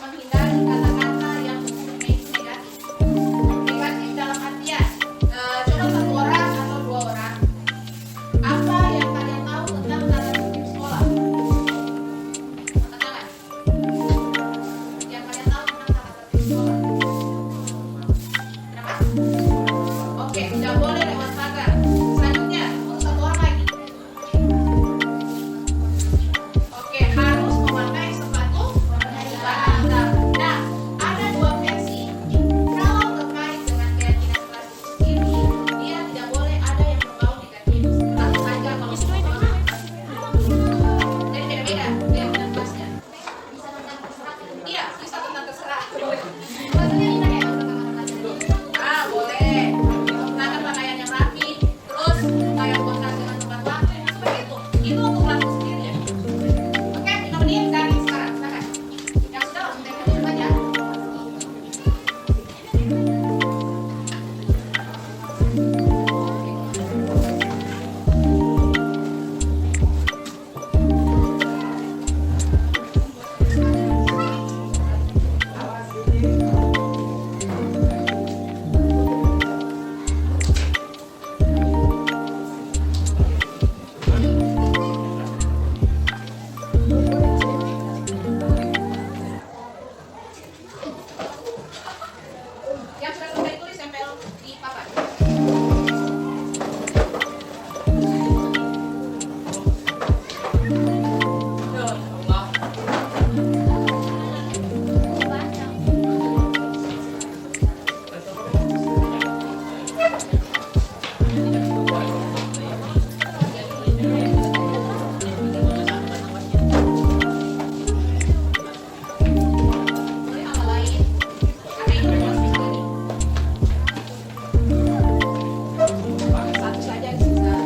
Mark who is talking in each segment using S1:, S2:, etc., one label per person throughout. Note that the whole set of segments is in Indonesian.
S1: menghindari kata-kata yang umumnya itu negatif. Negatif dalam artian, coba satu orang atau dua orang. Apa yang kalian tahu tentang tata tertib sekolah? Angkat tangan. Yang kalian tahu tentang tata tertib sekolah? Kenapa? Oke, tidak boleh lewat pagar. Selanjutnya, untuk satu orang lagi. Oke, harus memakai sepatu hitam. Nah, ada dua versi. Kalau terkait dengan keyakinan kelas ini, dia tidak boleh ada yang berbau negatif. Tentu saja kalau jadi beda-beda keyakinan kelasnya. Iya, bisa tentang terserah. Maksudnya gimana ya? Ah, boleh. Menggunakan pakaian yang rapi, terus kayak kontak dengan tempat waktu, seperti itu. Itu untuk kelasmu sendiri ya. Oke, 5 menit dari sekarang. Silakan. Yang sudah langsung tanya dulu aja. Yang sudah selesai tulis tempel di papan. Boleh hal lain. Karena itu proses ini. Satu saja sisa.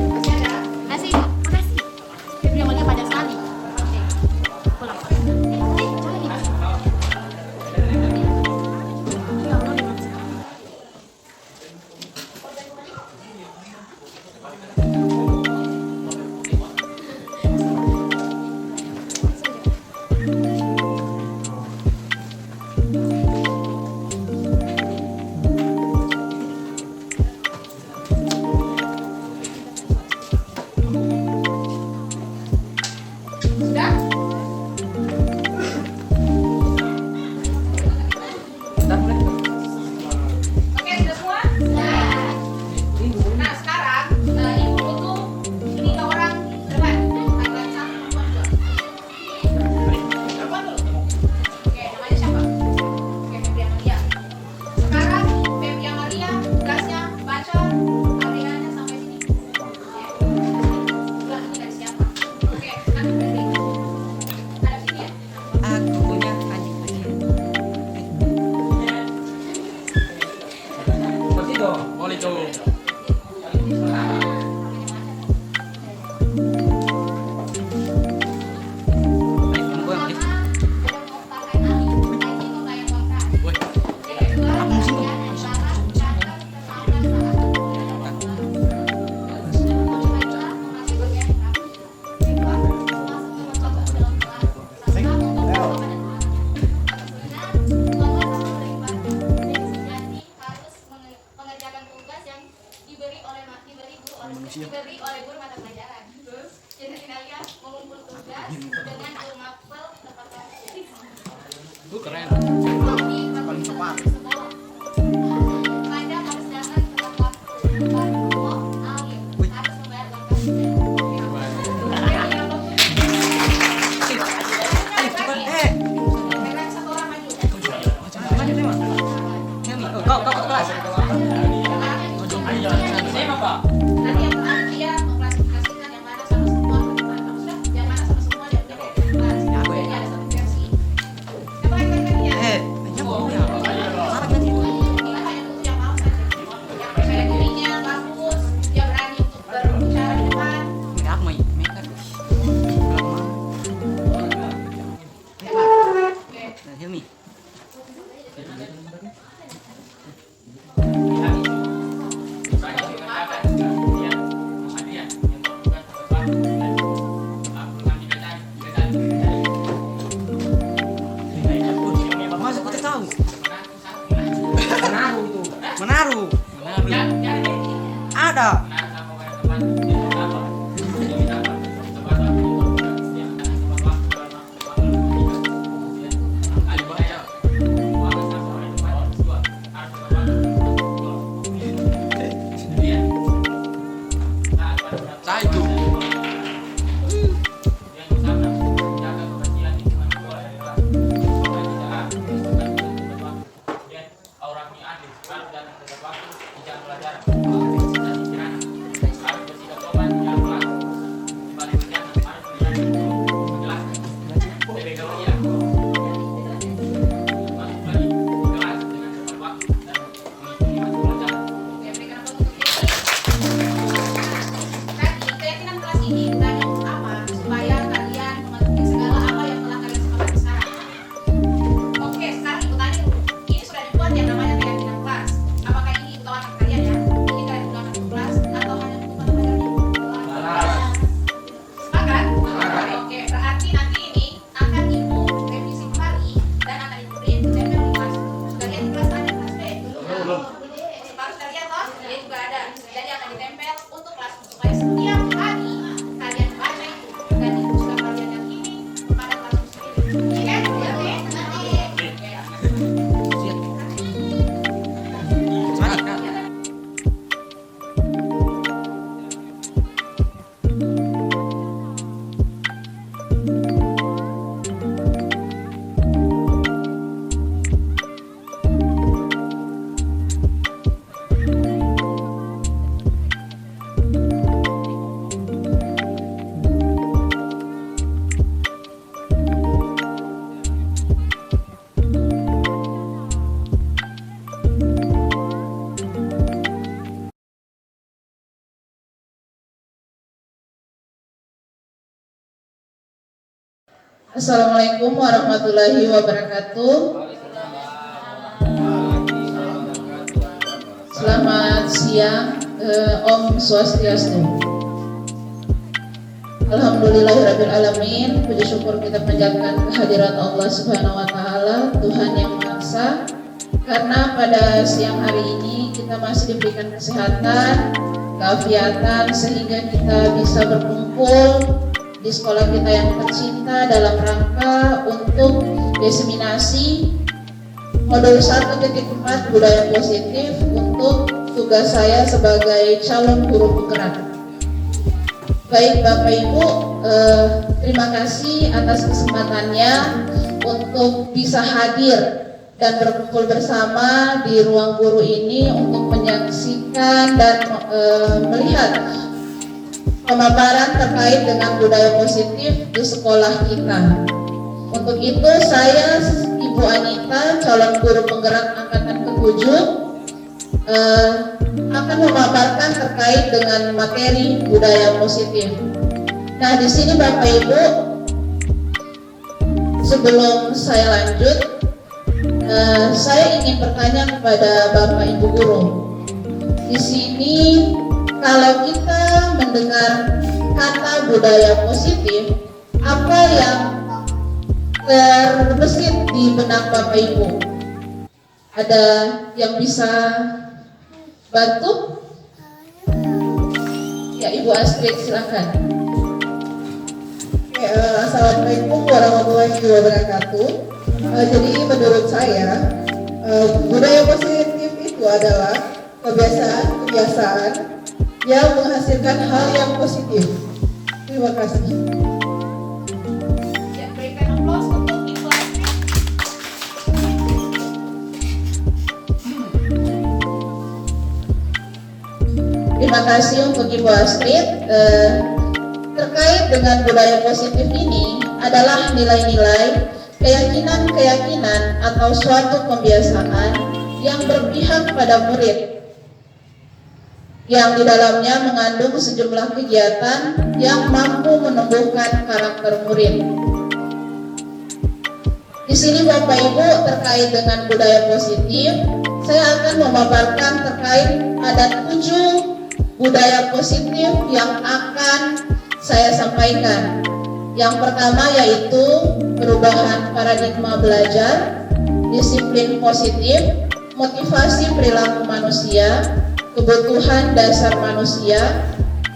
S1: Masih ada?
S2: Masih, makasih. Febri awalnya banyak sekali. Oke, pulang.
S1: Sudah? Oke, sudah semua? Nah, sekarang ibu butuh 3 orang depan. Laki-laki 1, perempuan 2. Perempuan dulu. Oke, namanya siapa? Oke, Febri Amalia. Sekarang Febri Amalia tugasnya baca areanya sampai sini. Oke. Ulang ini dari siapa? Oke, nanti Febri. Ada sini ya?
S3: Aku punya adik lagi.
S4: Boleh tuh.
S1: diberi oleh guru mata pelajaran. Jadi kalian mengumpul tugas dengan guru mapel tepat waktu.
S4: Itu keren.
S1: Paling cepat. Pada harus datang tepat waktu. Baru alir harus membayar uang kasir.
S3: Ayo cepat. Menaruh. Ada.
S4: Saya itu.
S1: Oke, berikan aplaus untuk dia. Tadi keyakinan kelas ini tadi apa? Supaya kalian mematuhi segala apa yang telah kalian sepakati sekarang. Oke, sekarang ibu tanya dulu. Ini sudah dibuat yang namanya keyakinan kelas. Apakah ini ibu tawarkan kalian ya? Ini kalian gunakan untuk kelas atau hanya untuk mata pelajaran? Sepakat? Oke, berarti nanti ini akan ibu revisi kembali dan akan ibu beri ditempel di kelas. Sudah lihat di kelas A dan kelas B?
S4: Belum.
S1: Separuh sudah lihat toh? Dia juga ada. Jadi akan ditempel untuk kelas supaya setiap hari kalian baca itu dan ibu sudah kalian yakini pada kelas sendiri. Oke? Oke?
S3: Semangat kan?
S5: Assalamualaikum warahmatullahi wabarakatuh. Selamat siang, Om Swastiastu. Alhamdulillahirrabbilalamin. Puji syukur kita panjatkan kehadiran Allah Subhanahu wa Ta'ala, Tuhan yang Maha Esa, karena pada siang hari ini kita masih diberikan kesehatan, keafiatan, sehingga kita bisa berkumpul di sekolah kita yang tercinta dalam rangka untuk diseminasi modul 1.4 budaya positif untuk tugas saya sebagai calon guru penggerak. Baik Bapak Ibu, terima kasih atas kesempatannya untuk bisa hadir dan berkumpul bersama di ruang guru ini untuk menyaksikan dan melihat pemaparan terkait dengan budaya positif di sekolah kita. Untuk itu saya, Ibu Anita, calon guru penggerak angkatan ke-7, akan memaparkan terkait dengan materi budaya positif. Nah, di sini Bapak Ibu, sebelum saya lanjut, saya ingin bertanya kepada Bapak Ibu guru. Di sini kalau kita mendengar kata budaya positif, apa yang terbesit di benak Bapak Ibu? Ada yang bisa bantu? Ya, Ibu Astrid silakan.
S6: Assalamualaikum warahmatullahi wabarakatuh. Jadi menurut saya budaya positif itu adalah kebiasaan yang menghasilkan hal yang positif. Terima kasih.
S1: Ya, berikan aplaus untuk Ibu Astrid.
S5: Terima kasih untuk Ibu Astrid. Terkait dengan budaya positif ini adalah nilai-nilai, keyakinan-keyakinan atau suatu kebiasaan yang berpihak pada murid, yang di dalamnya mengandung sejumlah kegiatan yang mampu menumbuhkan karakter murid. Di sini Bapak Ibu, terkait dengan budaya positif, saya akan memaparkan terkait ada 7 budaya positif yang akan saya sampaikan. Yang pertama yaitu perubahan paradigma belajar, disiplin positif, motivasi perilaku manusia, kebutuhan dasar manusia,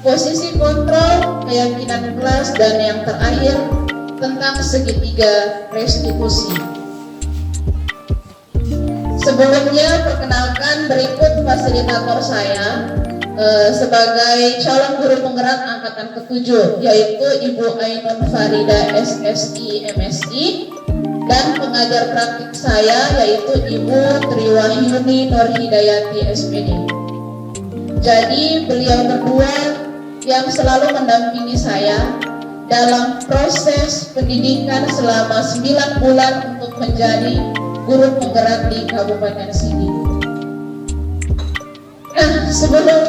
S5: posisi kontrol, keyakinan kelas, dan yang terakhir tentang segitiga restitusi. Sebelumnya, perkenalkan berikut fasilitator saya sebagai calon guru penggerak angkatan ke-7, yaitu Ibu Ainun Farida SSI MSI, dan pengajar praktik saya yaitu Ibu Triwahyuni Nurhidayati SPD. Jadi beliau berdua yang selalu mendampingi saya dalam proses pendidikan selama 9 bulan untuk menjadi guru penggerak di Kabupaten Sigi. Nah, sebelum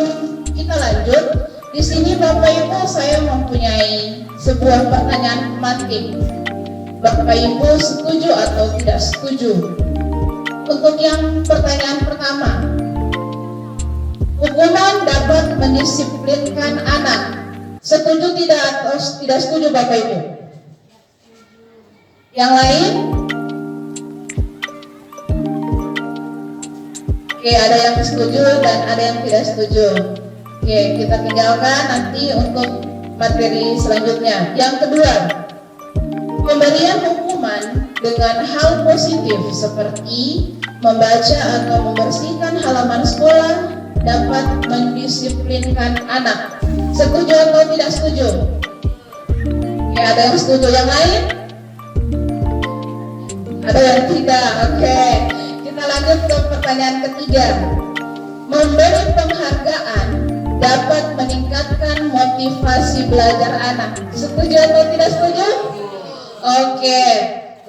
S5: kita lanjut, di sini Bapak Ibu saya mempunyai sebuah pertanyaan pemantik. Bapak Ibu setuju atau tidak setuju? Untuk yang pertanyaan pertama, hukuman dapat mendisiplinkan anak. Setuju tidak atau tidak setuju Bapak Ibu? Yang lain? Oke, ada yang setuju dan ada yang tidak setuju. Oke, kita tinggalkan nanti untuk materi selanjutnya. Yang kedua, pemberian hukuman dengan hal positif seperti membaca atau membersihkan halaman sekolah dapat mendisiplinkan anak. Setuju atau tidak setuju? Oke, ada yang setuju. Yang lain? Ada yang tidak. Oke, kita lanjut ke pertanyaan ketiga. Memberi penghargaan dapat meningkatkan motivasi belajar anak. Setuju atau tidak setuju? Oke,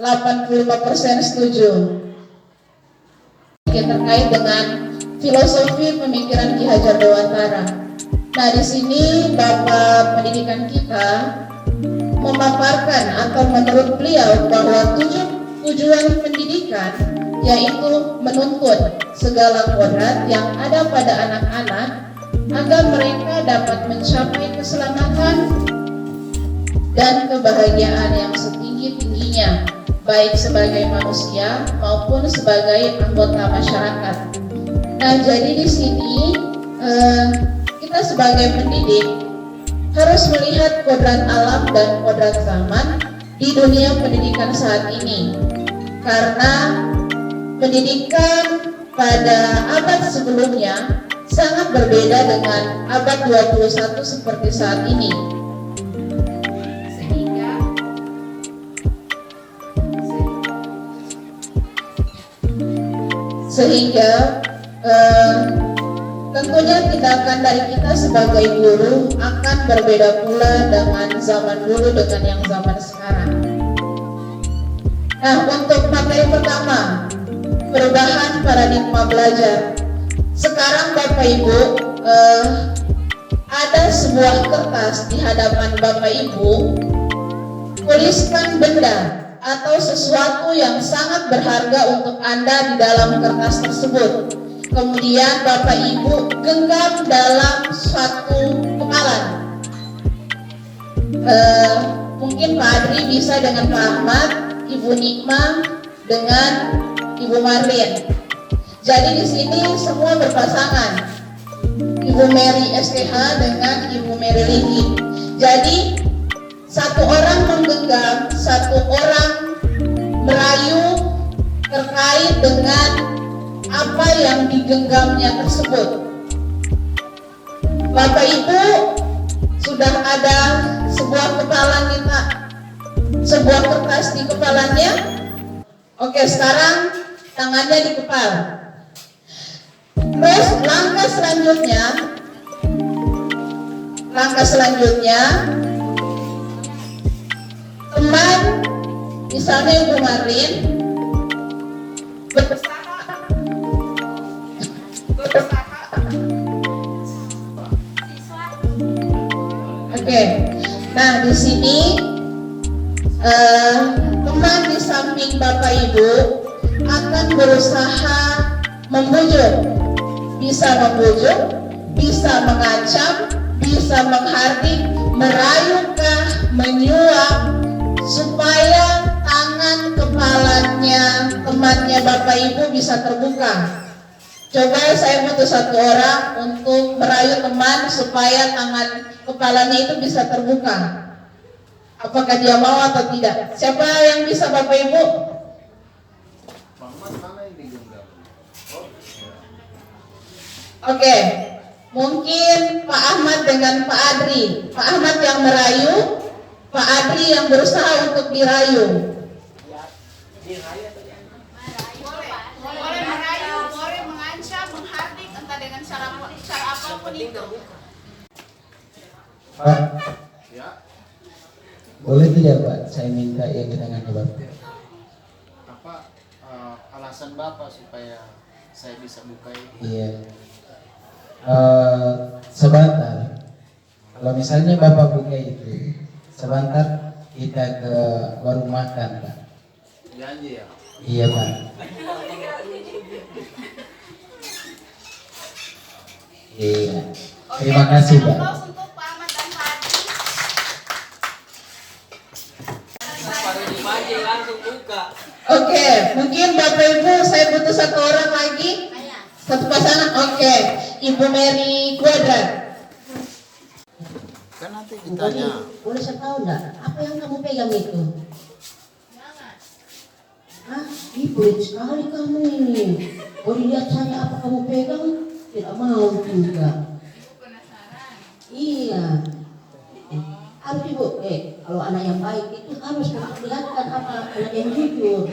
S5: 85% setuju. Terkait dengan filosofi pemikiran Ki Hajar Dewantara. Nah, di sini Bapak Pendidikan kita memaparkan atau menurut beliau bahwa tujuan pendidikan yaitu menuntut segala kodrat yang ada pada anak-anak agar mereka dapat mencapai keselamatan dan kebahagiaan yang setinggi-tingginya, baik sebagai manusia maupun sebagai anggota masyarakat. Nah, jadi di sini kita sebagai pendidik harus melihat kodrat alam dan kodrat zaman di dunia pendidikan saat ini, karena pendidikan pada abad sebelumnya sangat berbeda dengan abad 21 seperti saat ini. Sehingga tentunya tindakan dari kita sebagai guru akan berbeda pula dengan zaman dulu dengan yang zaman sekarang. Nah, untuk materi pertama, perubahan paradigma belajar. Sekarang Bapak Ibu ada sebuah kertas di hadapan Bapak Ibu, tuliskan benda atau sesuatu yang sangat berharga untuk Anda di dalam kertas tersebut. Kemudian Bapak Ibu genggam dalam suatu kepalan. Mungkin Pak Adri bisa dengan Pak Ahmad, Ibu Nikma dengan Ibu Marlin. Jadi di sini semua berpasangan. Ibu Mary STH dengan Ibu Mary Ligi. Jadi satu orang menggenggam, satu orang merayu terkait dengan apa yang digenggamnya tersebut. Bapak Ibu sudah ada sebuah kepalan kita, sebuah kertas di kepalanya. Oke, sekarang tangannya dikepal. Terus langkah selanjutnya teman, misalnya Ibu Marin, Oke, nah di sini teman di samping Bapak Ibu akan berusaha membujuk, bisa mengancam, bisa menghardik, merayukah, menyuap, supaya tangan kepalanya temannya Bapak Ibu bisa terbuka. Coba saya butuh satu orang untuk merayu teman supaya tangan kepalanya itu bisa terbuka. Apakah dia mau atau tidak? Siapa yang bisa, Bapak Ibu? Oke, mungkin Pak Ahmad dengan Pak Adri. Pak Ahmad yang merayu, Pak Adri yang berusaha untuk dirayu.
S1: Boleh merayu, boleh mengancam, menghardik, entah dengan cara apapun itu.
S7: Pak, boleh tidak Pak, saya minta yang tangannya Bapak.
S8: Apa alasan Bapak supaya saya bisa buka ini?
S7: Iya. Sebentar. Kalau misalnya Bapak buka itu, sebentar kita ke warung makan Pak.
S8: Janji ya?
S7: Iya Pak. Iya. Terima kasih Pak.
S1: Aplaus untuk Pak Ahmad dan Pak Adri.
S5: Oke, mungkin Bapak Ibu saya butuh satu orang lagi. Satu pasangan. Oke, Ibu Mary Kuadrat.
S8: Kan nanti ditanya.
S9: Boleh saya tahu enggak? Apa yang kamu pegang itu? Hah? Ih, pelit sekali kamu ini. Boleh lihat saya apa kamu pegang? Tidak mau juga. Iya. Harus Ibu, kalau anak yang baik itu harus memperlihatkan apa anak yang jujur.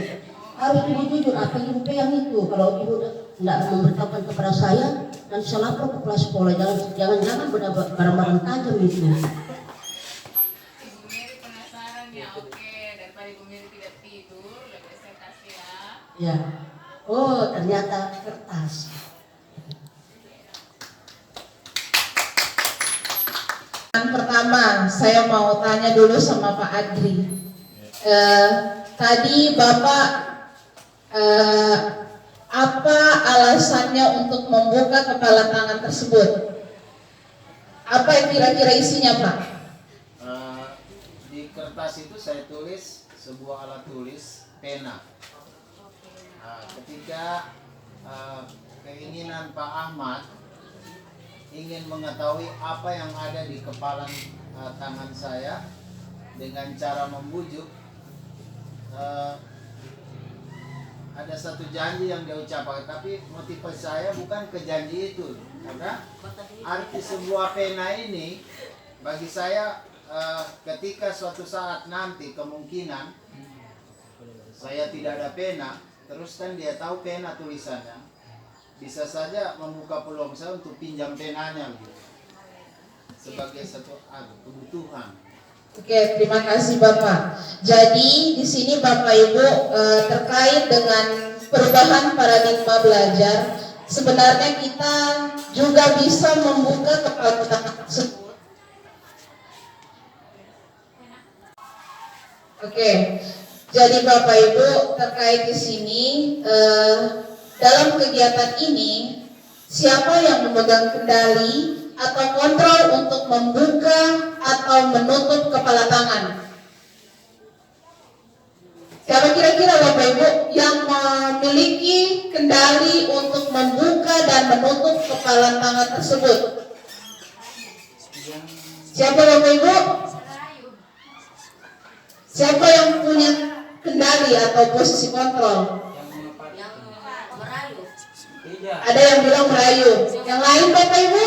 S9: Harus Ibu jujur apa yang Ibu pegang itu. Kalau Ibu tidak memberitahukan kepada saya, nanti saya lapor ke kepala sekolah. Jangan barang-barang tajam itu.
S1: Ibu Mary penasaran ya, oke. Daripada Ibu Mary tidak tidur, lebih saya kasih ya.
S9: Ya. Oh, ternyata kertas.
S5: Yang pertama, saya mau tanya dulu sama Pak Adri. Tadi Bapak apa alasannya untuk membuka kepala tangan tersebut? Apa yang kira-kira isinya, Pak?
S8: Di kertas itu saya tulis sebuah alat tulis pena. Ketika keinginan Pak Ahmad ingin mengetahui apa yang ada di kepala tangan saya dengan cara membujuk, ada satu janji yang dia ucapkan, tapi motivasi saya bukan ke janji itu, karena arti sebuah pena ini bagi saya ketika suatu saat nanti kemungkinan saya tidak ada pena, terus kan dia tahu pena tulisannya, bisa saja membuka peluang saya untuk pinjam penanya gitu, sebagai satu kebutuhan.
S5: Oke, terima kasih Bapak. Jadi di sini Bapak Ibu terkait dengan perubahan paradigma belajar, sebenarnya kita juga bisa membuka kepala tangan tersebut. Oke, jadi Bapak Ibu terkait di sini dalam kegiatan ini siapa yang memegang kendali atau kontrol untuk membuka atau menutup kepala tangan? Siapa kira-kira Bapak Ibu yang memiliki kendali untuk membuka dan menutup kepala tangan tersebut? Siapa Bapak Ibu? Siapa yang punya kendali atau posisi kontrol? Ada yang bilang merayu. Yang lain Bapak Ibu?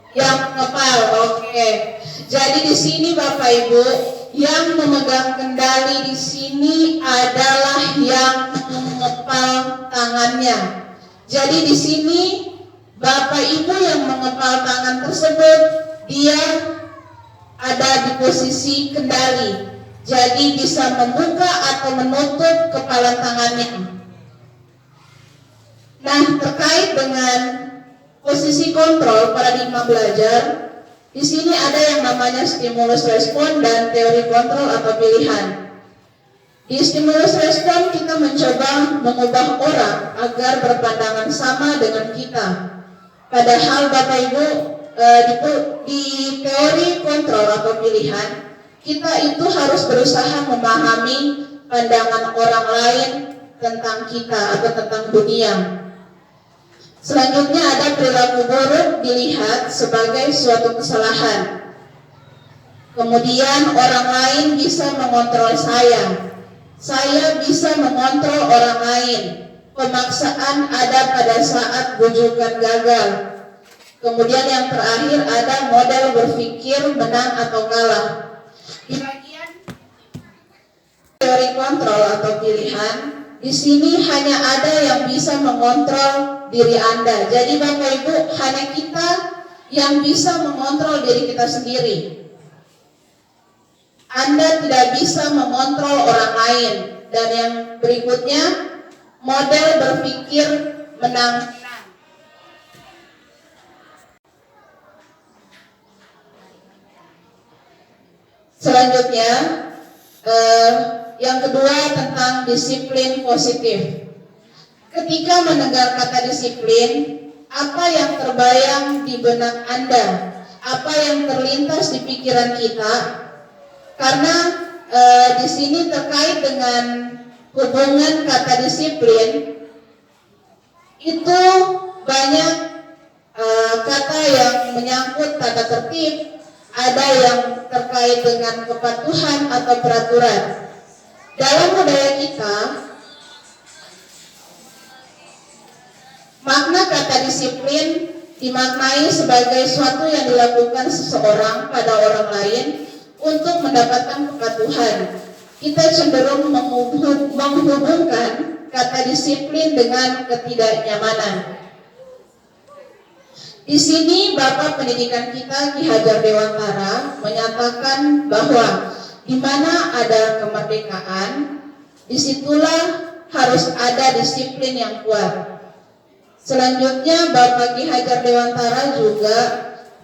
S5: Yang ngepal. Oke. Jadi di sini Bapak Ibu yang memegang kendali di sini adalah yang mengepal tangannya. Jadi di sini Bapak Ibu yang mengepal tangan tersebut dia ada di posisi kendali. Jadi bisa membuka atau menutup kepala tangannya. Nah, terkait dengan posisi kontrol paradigma belajar, di sini ada yang namanya stimulus respon dan teori kontrol atau pilihan. Di stimulus respon kita mencoba mengubah orang agar berpandangan sama dengan kita. Padahal Bapak Ibu di teori kontrol atau pilihan, kita itu harus berusaha memahami pandangan orang lain tentang kita atau tentang dunia. Selanjutnya ada perilaku buruk dilihat sebagai suatu kesalahan. Kemudian orang lain bisa mengontrol saya bisa mengontrol orang lain. Pemaksaan ada pada saat bujukan gagal. Kemudian yang terakhir ada model berpikir menang atau kalah. Di bagian teori kontrol atau pilihan, di sini hanya ada yang bisa mengontrol diri Anda. Jadi Bapak Ibu, hanya kita yang bisa mengontrol diri kita sendiri. Anda tidak bisa mengontrol orang lain. Dan yang berikutnya, model berpikir menang. Selanjutnya, yang kedua tentang disiplin positif. Ketika mendengar kata disiplin, apa yang terbayang di benak Anda? Apa yang terlintas di pikiran kita? Karena di sini terkait dengan hubungan kata disiplin, itu banyak kata yang menyangkut tata tertib, ada yang terkait dengan kepatuhan atau peraturan. Dalam budaya kita, makna kata disiplin dimaknai sebagai suatu yang dilakukan seseorang pada orang lain untuk mendapatkan kepatuhan. Kita cenderung menghubungkan kata disiplin dengan ketidaknyamanan. Di sini Bapak Pendidikan kita Ki Hajar Dewantara menyatakan bahwa di mana ada kemerdekaan, disitulah harus ada disiplin yang kuat. Selanjutnya Bapak Ki Hajar Dewantara juga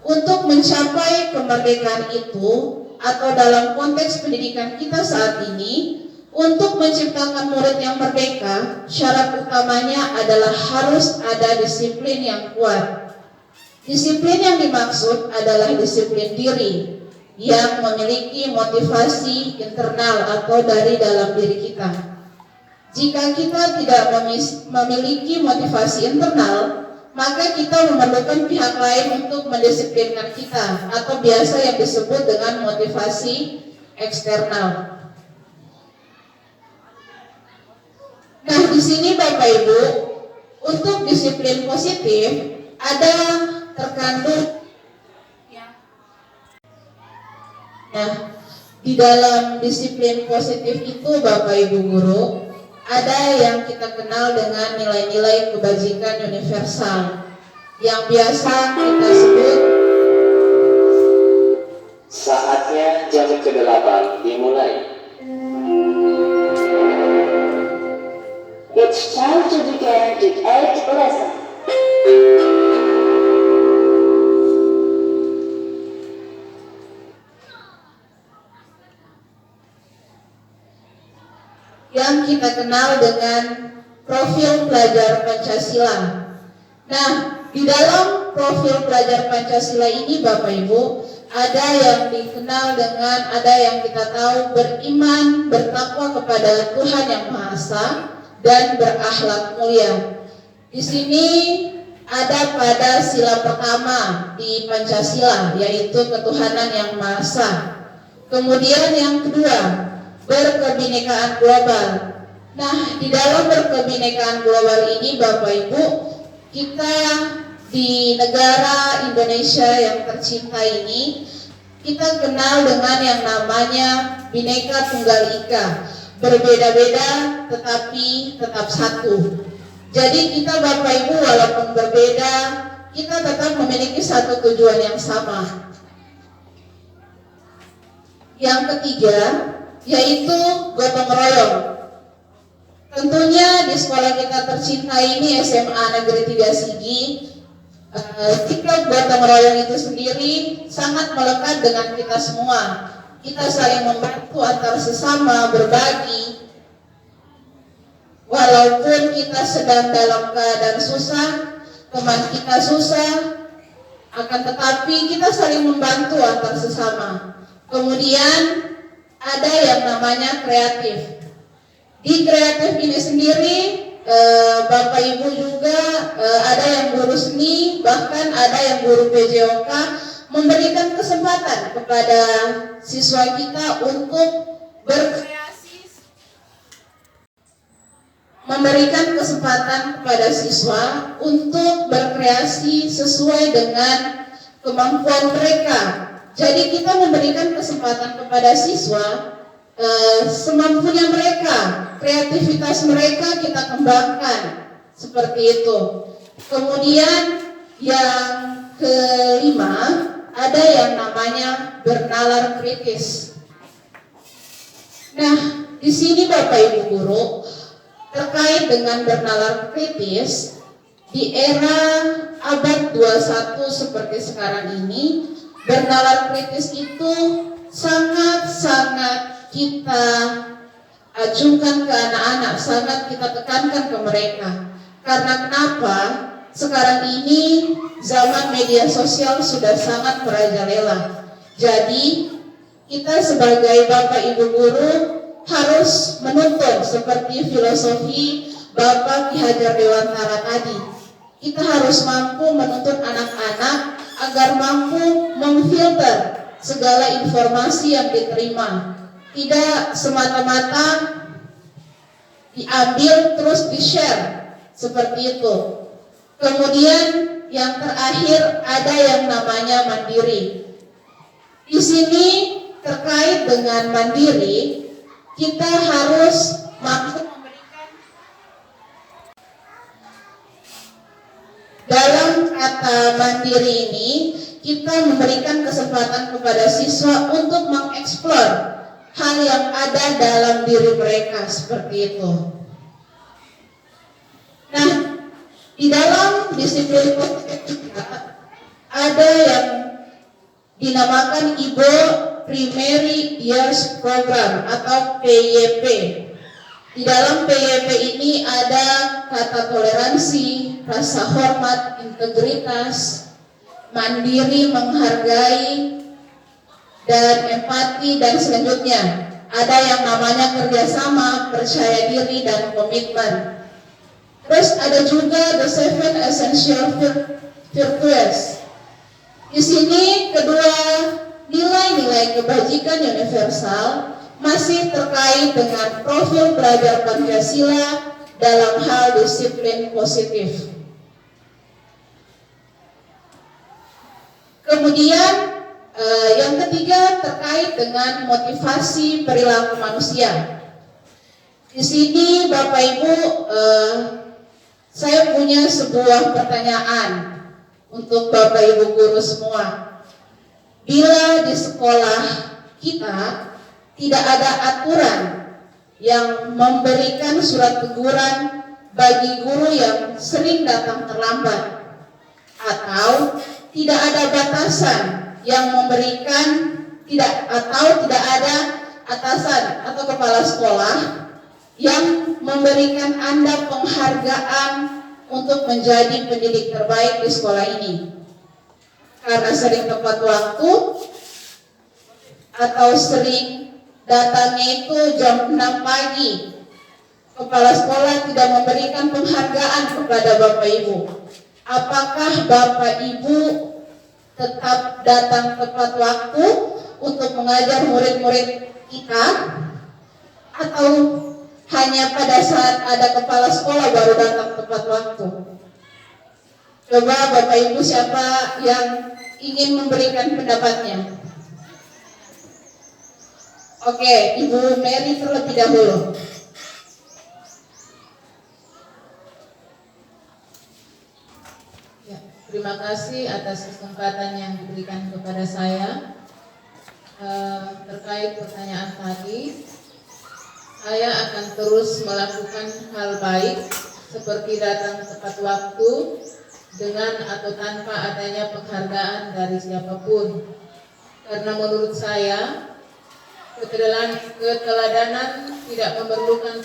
S5: untuk mencapai kemerdekaan itu, atau dalam konteks pendidikan kita saat ini, untuk menciptakan murid yang merdeka, syarat utamanya adalah harus ada disiplin yang kuat. Disiplin yang dimaksud adalah disiplin diri yang memiliki motivasi internal atau dari dalam diri kita. Jika kita tidak memiliki motivasi internal, maka kita memerlukan pihak lain untuk mendisiplinkan kita, atau biasa yang disebut dengan motivasi eksternal. Nah, di sini Bapak Ibu, untuk disiplin positif ada terkandung. Nah, di dalam disiplin positif itu Bapak Ibu guru, ada yang kita kenal dengan nilai-nilai kebajikan universal yang biasa kita sebut.
S10: Saatnya jam ke-8 dimulai.
S11: It's time to begin the 8th lesson.
S5: Yang kita kenal dengan profil pelajar Pancasila. Nah, di dalam profil pelajar Pancasila ini Bapak Ibu, ada yang dikenal dengan, ada yang kita tahu beriman, bertakwa kepada Tuhan Yang Maha Esa, dan berakhlak mulia. Di sini ada pada sila pertama di Pancasila, yaitu ketuhanan Yang Maha Esa. Kemudian yang kedua, berkebinekaan global. Nah, di dalam berkebinekaan global ini Bapak Ibu, kita di negara Indonesia yang tercinta ini, kita kenal dengan yang namanya Bhinneka Tunggal Ika. Berbeda-beda tetapi tetap satu. Jadi kita Bapak Ibu walaupun berbeda, kita tetap memiliki satu tujuan yang sama. Yang ketiga, yaitu gotong royong. Tentunya di sekolah kita tercinta ini SMA Negeri 3 Sigi, sikap gotong royong itu sendiri sangat melekat dengan kita semua. Kita saling membantu antar sesama, berbagi. Walaupun kita sedang dalam keadaan susah, teman kita susah, akan tetapi kita saling membantu antar sesama. Kemudian ada yang namanya kreatif. Di kreatif ini sendiri Bapak Ibu juga ada yang guru seni, bahkan ada yang guru PJOK memberikan kesempatan kepada siswa kita untuk berkreasi, memberikan kesempatan kepada siswa untuk berkreasi sesuai dengan kemampuan mereka. Jadi kita memberikan kesempatan kepada siswa semampunya mereka, kreativitas mereka kita kembangkan seperti itu. Kemudian yang kelima, ada yang namanya bernalar kritis. Nah, di sini Bapak Ibu guru terkait dengan bernalar kritis di era abad 21 seperti sekarang ini, bernalar kritis itu sangat-sangat kita ajukan ke anak-anak, sangat kita tekankan ke mereka. Karena kenapa? Sekarang ini zaman media sosial sudah sangat merajalela. Jadi kita sebagai Bapak Ibu guru harus menuntun seperti filosofi Bapak Ki Hajar Dewantara tadi. Kita harus mampu menuntun anak-anak agar mampu memfilter segala informasi yang diterima. Tidak semata-mata diambil terus di-share seperti itu. Kemudian yang terakhir ada yang namanya mandiri. Di sini terkait dengan mandiri, kita harus mampu memberikan, dalam kata mandiri ini kita memberikan kesempatan kepada siswa untuk mengeksplor hal yang ada dalam diri mereka seperti itu. Nah, di dalam disiplin kita ada yang dinamakan Ibo Primary Years Program atau PYP. Di dalam PYP ini ada kata toleransi, rasa hormat, integritas, mandiri, menghargai, dan empati, dan selanjutnya ada yang namanya kerjasama, percaya diri, dan komitmen. Terus ada juga the 7 essential virtues. Di sini kedua nilai-nilai kebajikan universal masih terkait dengan profil belajar Pancasila dalam hal disiplin positif. Kemudian yang ketiga terkait dengan motivasi perilaku manusia. Di sini Bapak Ibu, saya punya sebuah pertanyaan untuk Bapak Ibu guru semua. Bila di sekolah kita tidak ada aturan yang memberikan surat teguran bagi guru yang sering datang terlambat, atau tidak ada batasan yang memberikan tidak ada atasan atau kepala sekolah yang memberikan Anda penghargaan untuk menjadi pendidik terbaik di sekolah ini karena sering tepat waktu atau sering datangnya itu jam 6 pagi, kepala sekolah tidak memberikan penghargaan kepada Bapak Ibu. Apakah Bapak Ibu tetap datang tepat waktu untuk mengajar murid-murid kita, atau hanya pada saat ada kepala sekolah baru datang tepat waktu? Coba Bapak Ibu siapa yang ingin memberikan pendapatnya? Oke, Ibu Mary terlebih dahulu. Terima kasih atas kesempatan yang diberikan kepada saya. Terkait pertanyaan tadi, saya akan terus melakukan hal baik seperti datang tepat waktu dengan atau tanpa adanya penghargaan dari siapapun. Karena menurut saya keteladanan tidak memerlukan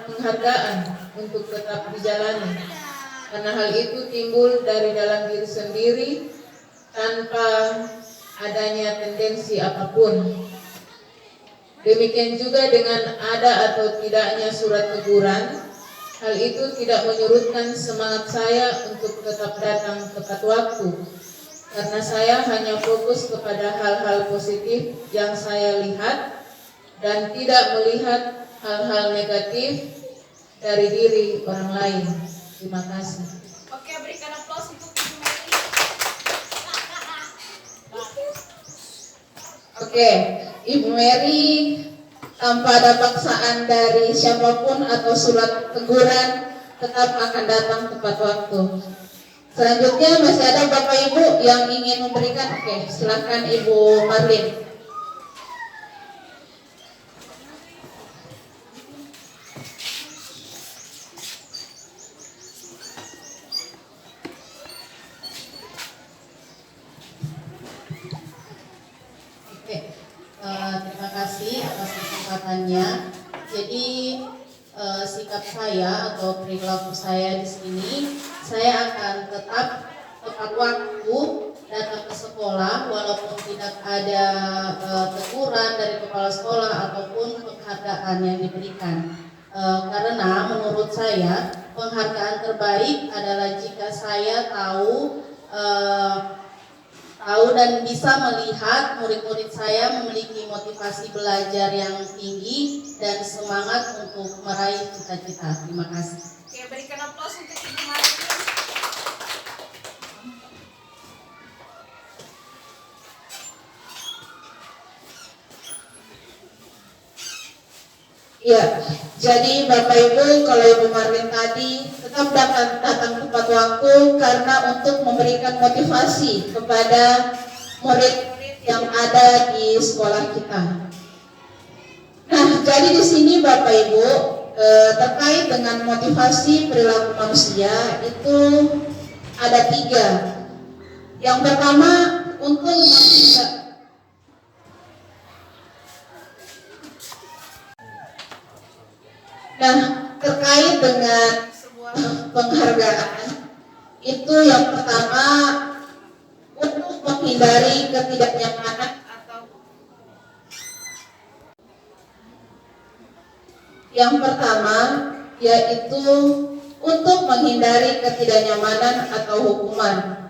S5: penghargaan untuk tetap dijalani. Karena hal itu timbul dari dalam diri sendiri tanpa adanya tendensi apapun. Demikian juga dengan ada atau tidaknya surat teguran, Hal itu tidak menyurutkan semangat saya untuk tetap datang tepat waktu, karena saya hanya fokus kepada hal-hal positif yang saya lihat dan tidak melihat hal-hal negatif dari diri orang lain. Terima kasih.
S1: Oke, berikan aplaus untuk Ibu Mary.
S5: Oke, Ibu Mary, tanpa ada paksaan dari siapapun atau surat teguran, tetap akan datang tepat waktu. Selanjutnya masih ada Bapak Ibu yang ingin memberikan. Oke, silakan Ibu Marlin.
S2: Terima kasih atas kesempatannya. Jadi sikap saya atau perilaku saya di sini, saya akan tetap tepat waktu datang ke sekolah walaupun tidak ada teguran dari kepala sekolah ataupun penghargaan yang diberikan. Karena menurut saya penghargaan terbaik adalah jika saya tahu dan bisa melihat murid-murid saya memiliki motivasi belajar yang tinggi dan semangat untuk meraih cita-cita. Terima kasih.
S1: Oke, berikan aplaus untuk Ibu Marlin.
S5: Ya, jadi Bapak Ibu, kalau Ibu Marlin tadi tetap datang tepat waktu karena untuk memberikan motivasi kepada murid yang ada di sekolah kita. Nah, jadi di sini Bapak Ibu terkait dengan motivasi perilaku manusia itu ada 3. Yang pertama, untuk manusia. Nah, terkait dengan sebuah penghargaan itu yang pertama untuk menghindari ketidaknyamanan atau yang pertama yaitu untuk menghindari ketidaknyamanan atau hukuman.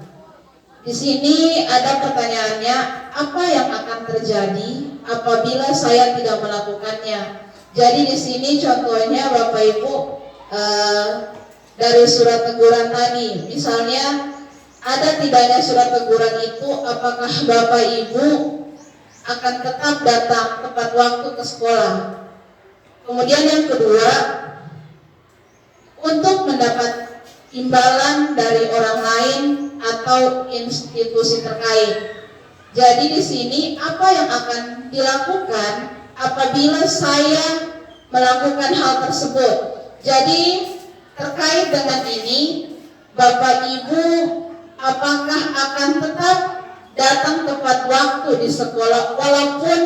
S5: Di sini ada pertanyaannya, apa yang akan terjadi apabila saya tidak melakukannya? Jadi di sini contohnya Bapak Ibu dari surat teguran tadi, misalnya ada tidaknya surat teguran itu, apakah Bapak Ibu akan tetap datang tepat waktu ke sekolah? Kemudian yang kedua, untuk mendapat imbalan dari orang lain atau institusi terkait. Jadi di sini apa yang akan dilakukan apabila saya melakukan hal tersebut? Jadi terkait dengan ini, Bapak Ibu apakah akan tetap datang tepat waktu di sekolah walaupun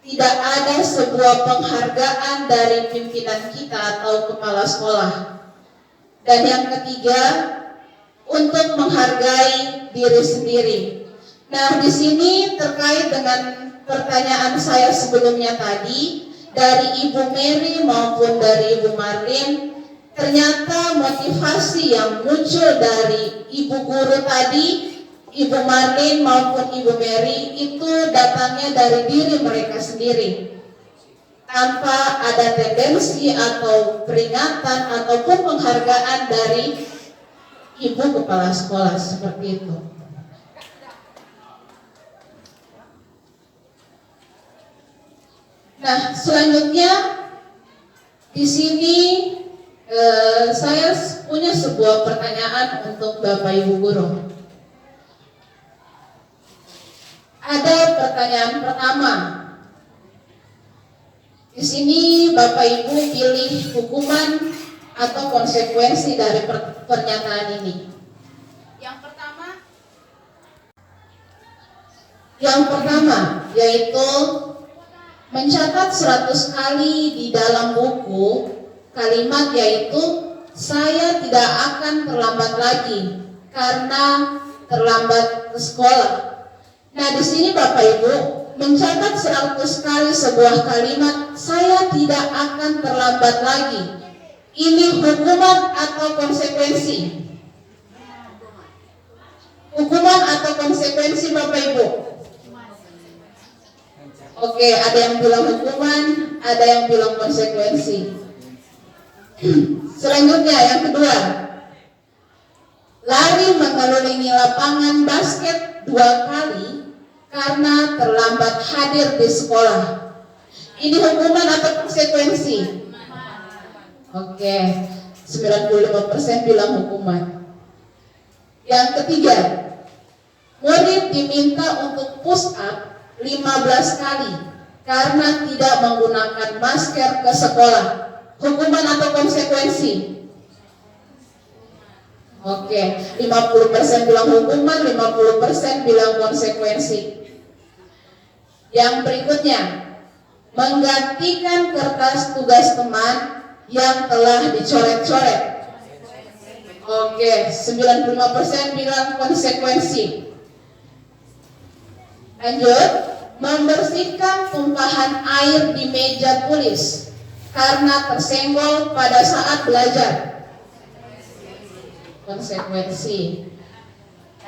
S5: tidak ada sebuah penghargaan dari pimpinan kita atau kepala sekolah? Dan yang ketiga, untuk menghargai diri sendiri. Nah, di sini terkait dengan pertanyaan saya sebelumnya tadi dari Ibu Mary maupun dari Ibu Marlin, ternyata motivasi yang muncul dari Ibu Guru tadi, Ibu Marlin maupun Ibu Mary itu datangnya dari diri mereka sendiri, tanpa ada tendensi atau peringatan ataupun penghargaan dari Ibu Kepala Sekolah seperti itu. Nah, selanjutnya di sini saya punya sebuah pertanyaan untuk Bapak Ibu Guru. Ada pertanyaan pertama. Di sini Bapak Ibu pilih hukuman atau konsekuensi dari pernyataan ini. Yang pertama yaitu mencatat 100 kali di dalam buku kalimat yaitu saya tidak akan terlambat lagi karena terlambat ke sekolah. Nah, di sini Bapak Ibu mencatat 100 kali sebuah kalimat saya tidak akan terlambat lagi.
S2: Ini hukuman atau konsekuensi? Hukuman atau konsekuensi Bapak Ibu? Oke, ada yang bilang hukuman, ada yang bilang konsekuensi. Selanjutnya yang kedua, lari mengelilingi lapangan basket 2 kali karena terlambat hadir di sekolah. Ini hukuman atau konsekuensi? Oke, 95% bilang hukuman. Yang ketiga, murid diminta untuk push up 15 kali karena tidak menggunakan masker ke sekolah. Hukuman atau konsekuensi? Oke, 50% bilang hukuman, 50% bilang konsekuensi. Yang berikutnya, menggantikan kertas tugas teman yang telah dicoret-coret. Oke, 95% bilang konsekuensi. Lanjut, membersihkan tumpahan air di meja tulis karena tersenggol pada saat belajar. Konsekuensi.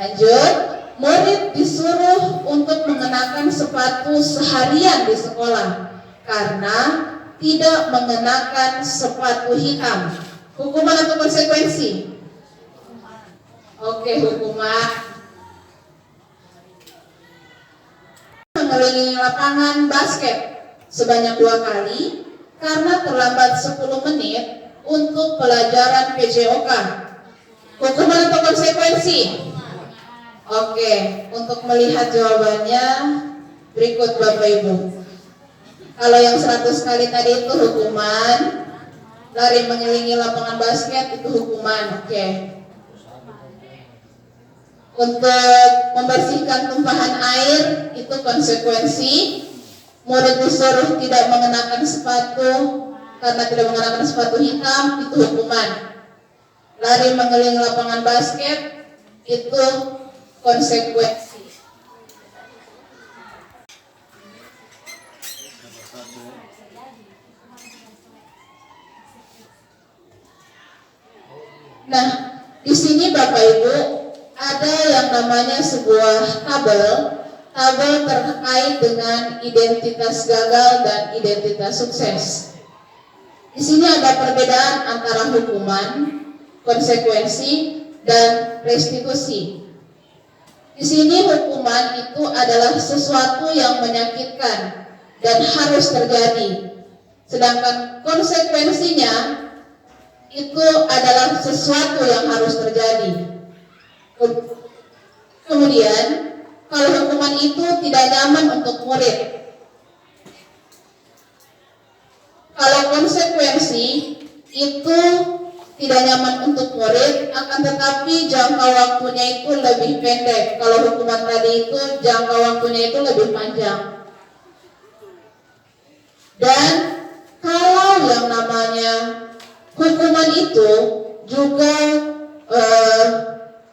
S2: Lanjut, murid disuruh untuk mengenakan sepatu seharian di sekolah karena tidak mengenakan sepatu hitam. Hukuman atau konsekuensi? Oke, hukuman. Mengelilingi lapangan basket sebanyak 2 kali karena terlambat 10 menit untuk pelajaran PJOK. Hukuman atau konsekuensi? Oke, untuk melihat jawabannya berikut Bapak Ibu. Kalau yang 100 kali tadi itu hukuman, lari mengelilingi lapangan basket itu hukuman. Oke. Untuk membersihkan tumpahan air itu konsekuensi. Murid disuruh tidak mengenakan sepatu karena tidak mengenakan sepatu hitam itu hukuman. Lari mengelilingi lapangan basket itu konsekuensi. Nah, di sini Bapak Ibu ada yang namanya sebuah tabel terkait dengan identitas gagal dan identitas sukses. Di sini ada perbedaan antara hukuman, konsekuensi, dan restitusi. Di sini hukuman itu adalah sesuatu yang menyakitkan dan harus terjadi. Sedangkan konsekuensinya itu adalah sesuatu yang harus terjadi. Kemudian, kalau hukuman itu tidak nyaman untuk murid. Kalau konsekuensi itu tidak nyaman untuk murid, akan tetapi jangka waktunya itu lebih pendek. Kalau hukuman tadi itu jangka waktunya itu lebih panjang. Dan kalau yang namanya hukuman itu juga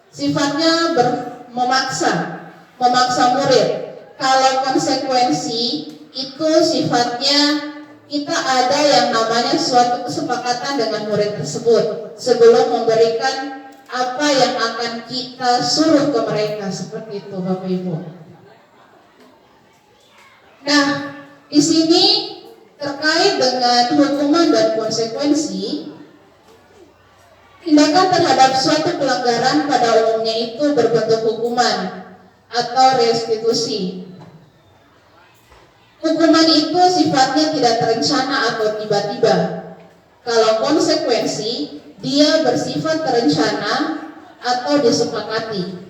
S2: sifatnya memaksa murid. Kalau konsekuensi itu sifatnya kita ada yang namanya suatu kesepakatan dengan murid tersebut sebelum memberikan apa yang akan kita suruh ke mereka, seperti itu Bapak Ibu. Nah, di sini terkait dengan hukuman dan konsekuensi, tindakan terhadap suatu pelanggaran pada umumnya itu berbentuk hukuman atau restitusi. Hukuman itu sifatnya tidak terencana atau tiba-tiba. Kalau konsekuensi, dia bersifat terencana atau disepakati.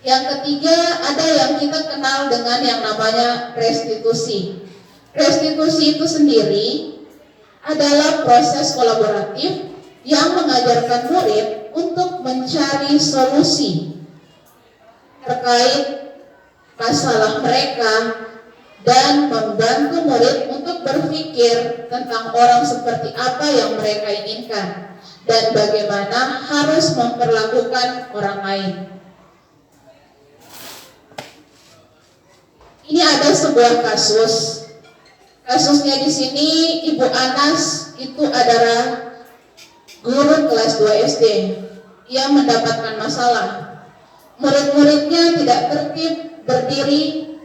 S2: Yang ketiga, ada yang kita kenal dengan yang namanya restitusi. Restitusi itu sendiri adalah proses kolaboratif yang mengajarkan murid untuk mencari solusi terkait masalah mereka dan membantu murid untuk berpikir tentang orang seperti apa yang mereka inginkan dan bagaimana harus memperlakukan orang lain. Ini ada sebuah kasus. Kasusnya di sini Ibu Anas itu adalah
S5: guru kelas 2 SD. Ia mendapatkan masalah. Murid-muridnya tidak tertib berdiri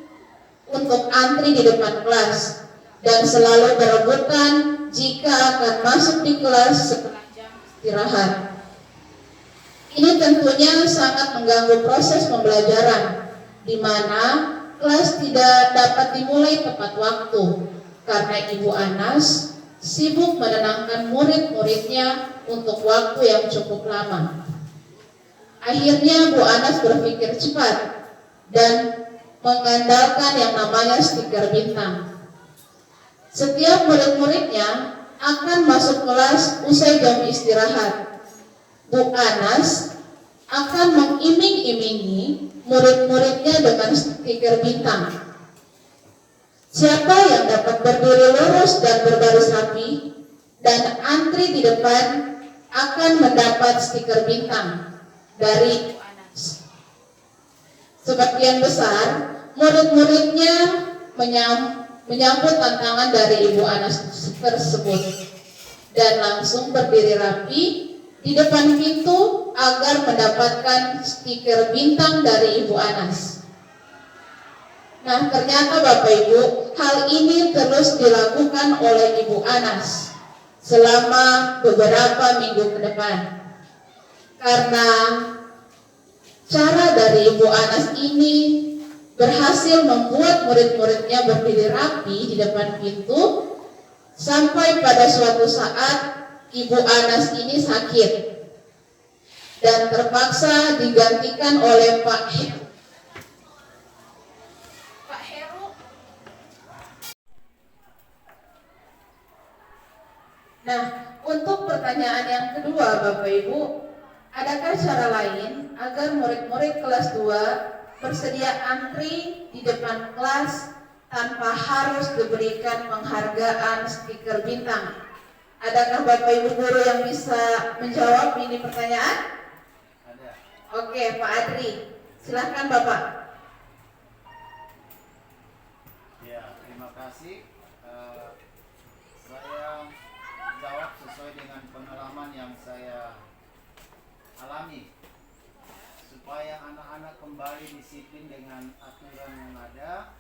S5: untuk antri di depan kelas dan selalu berebutan jika akan masuk di kelas setelah jam istirahat. Ini tentunya sangat mengganggu proses pembelajaran, di mana kelas tidak dapat dimulai tepat waktu karena Ibu Anas sibuk menenangkan murid-muridnya untuk waktu yang cukup lama. Akhirnya Bu Anas berpikir cepat dan mengandalkan yang namanya stiker bintang. Setiap murid-muridnya akan masuk kelas usai jam istirahat. Bu Anas akan mengiming-imingi murid-muridnya dengan stiker bintang. Siapa yang dapat berdiri lurus dan berbaris rapi dan antri di depan akan mendapat stiker bintang dari Ibu Anas. Sebagian besar murid-muridnya menyambut tantangan dari Ibu Anas tersebut dan langsung berdiri rapi di depan pintu agar mendapatkan stiker bintang dari Ibu Anas. Nah, ternyata Bapak Ibu, hal ini terus dilakukan oleh Ibu Anas selama beberapa minggu ke depan. Karena cara dari Ibu Anas ini berhasil membuat murid-muridnya berdiri rapi di depan pintu, sampai pada suatu saat Ibu Anas ini sakit dan terpaksa digantikan oleh Pak Heru. Nah, untuk pertanyaan yang kedua Bapak Ibu, adakah cara lain agar murid-murid kelas 2 bersedia antri di depan kelas tanpa harus diberikan penghargaan stiker bintang? Adakah Bapak Ibu guru yang bisa menjawab ini pertanyaan?
S8: Ada.
S5: Oke, Pak Adri, silahkan Bapak.
S8: Ya, terima kasih. Saya jawab sesuai dengan pengalaman yang saya alami, supaya anak-anak kembali disiplin dengan aturan yang ada.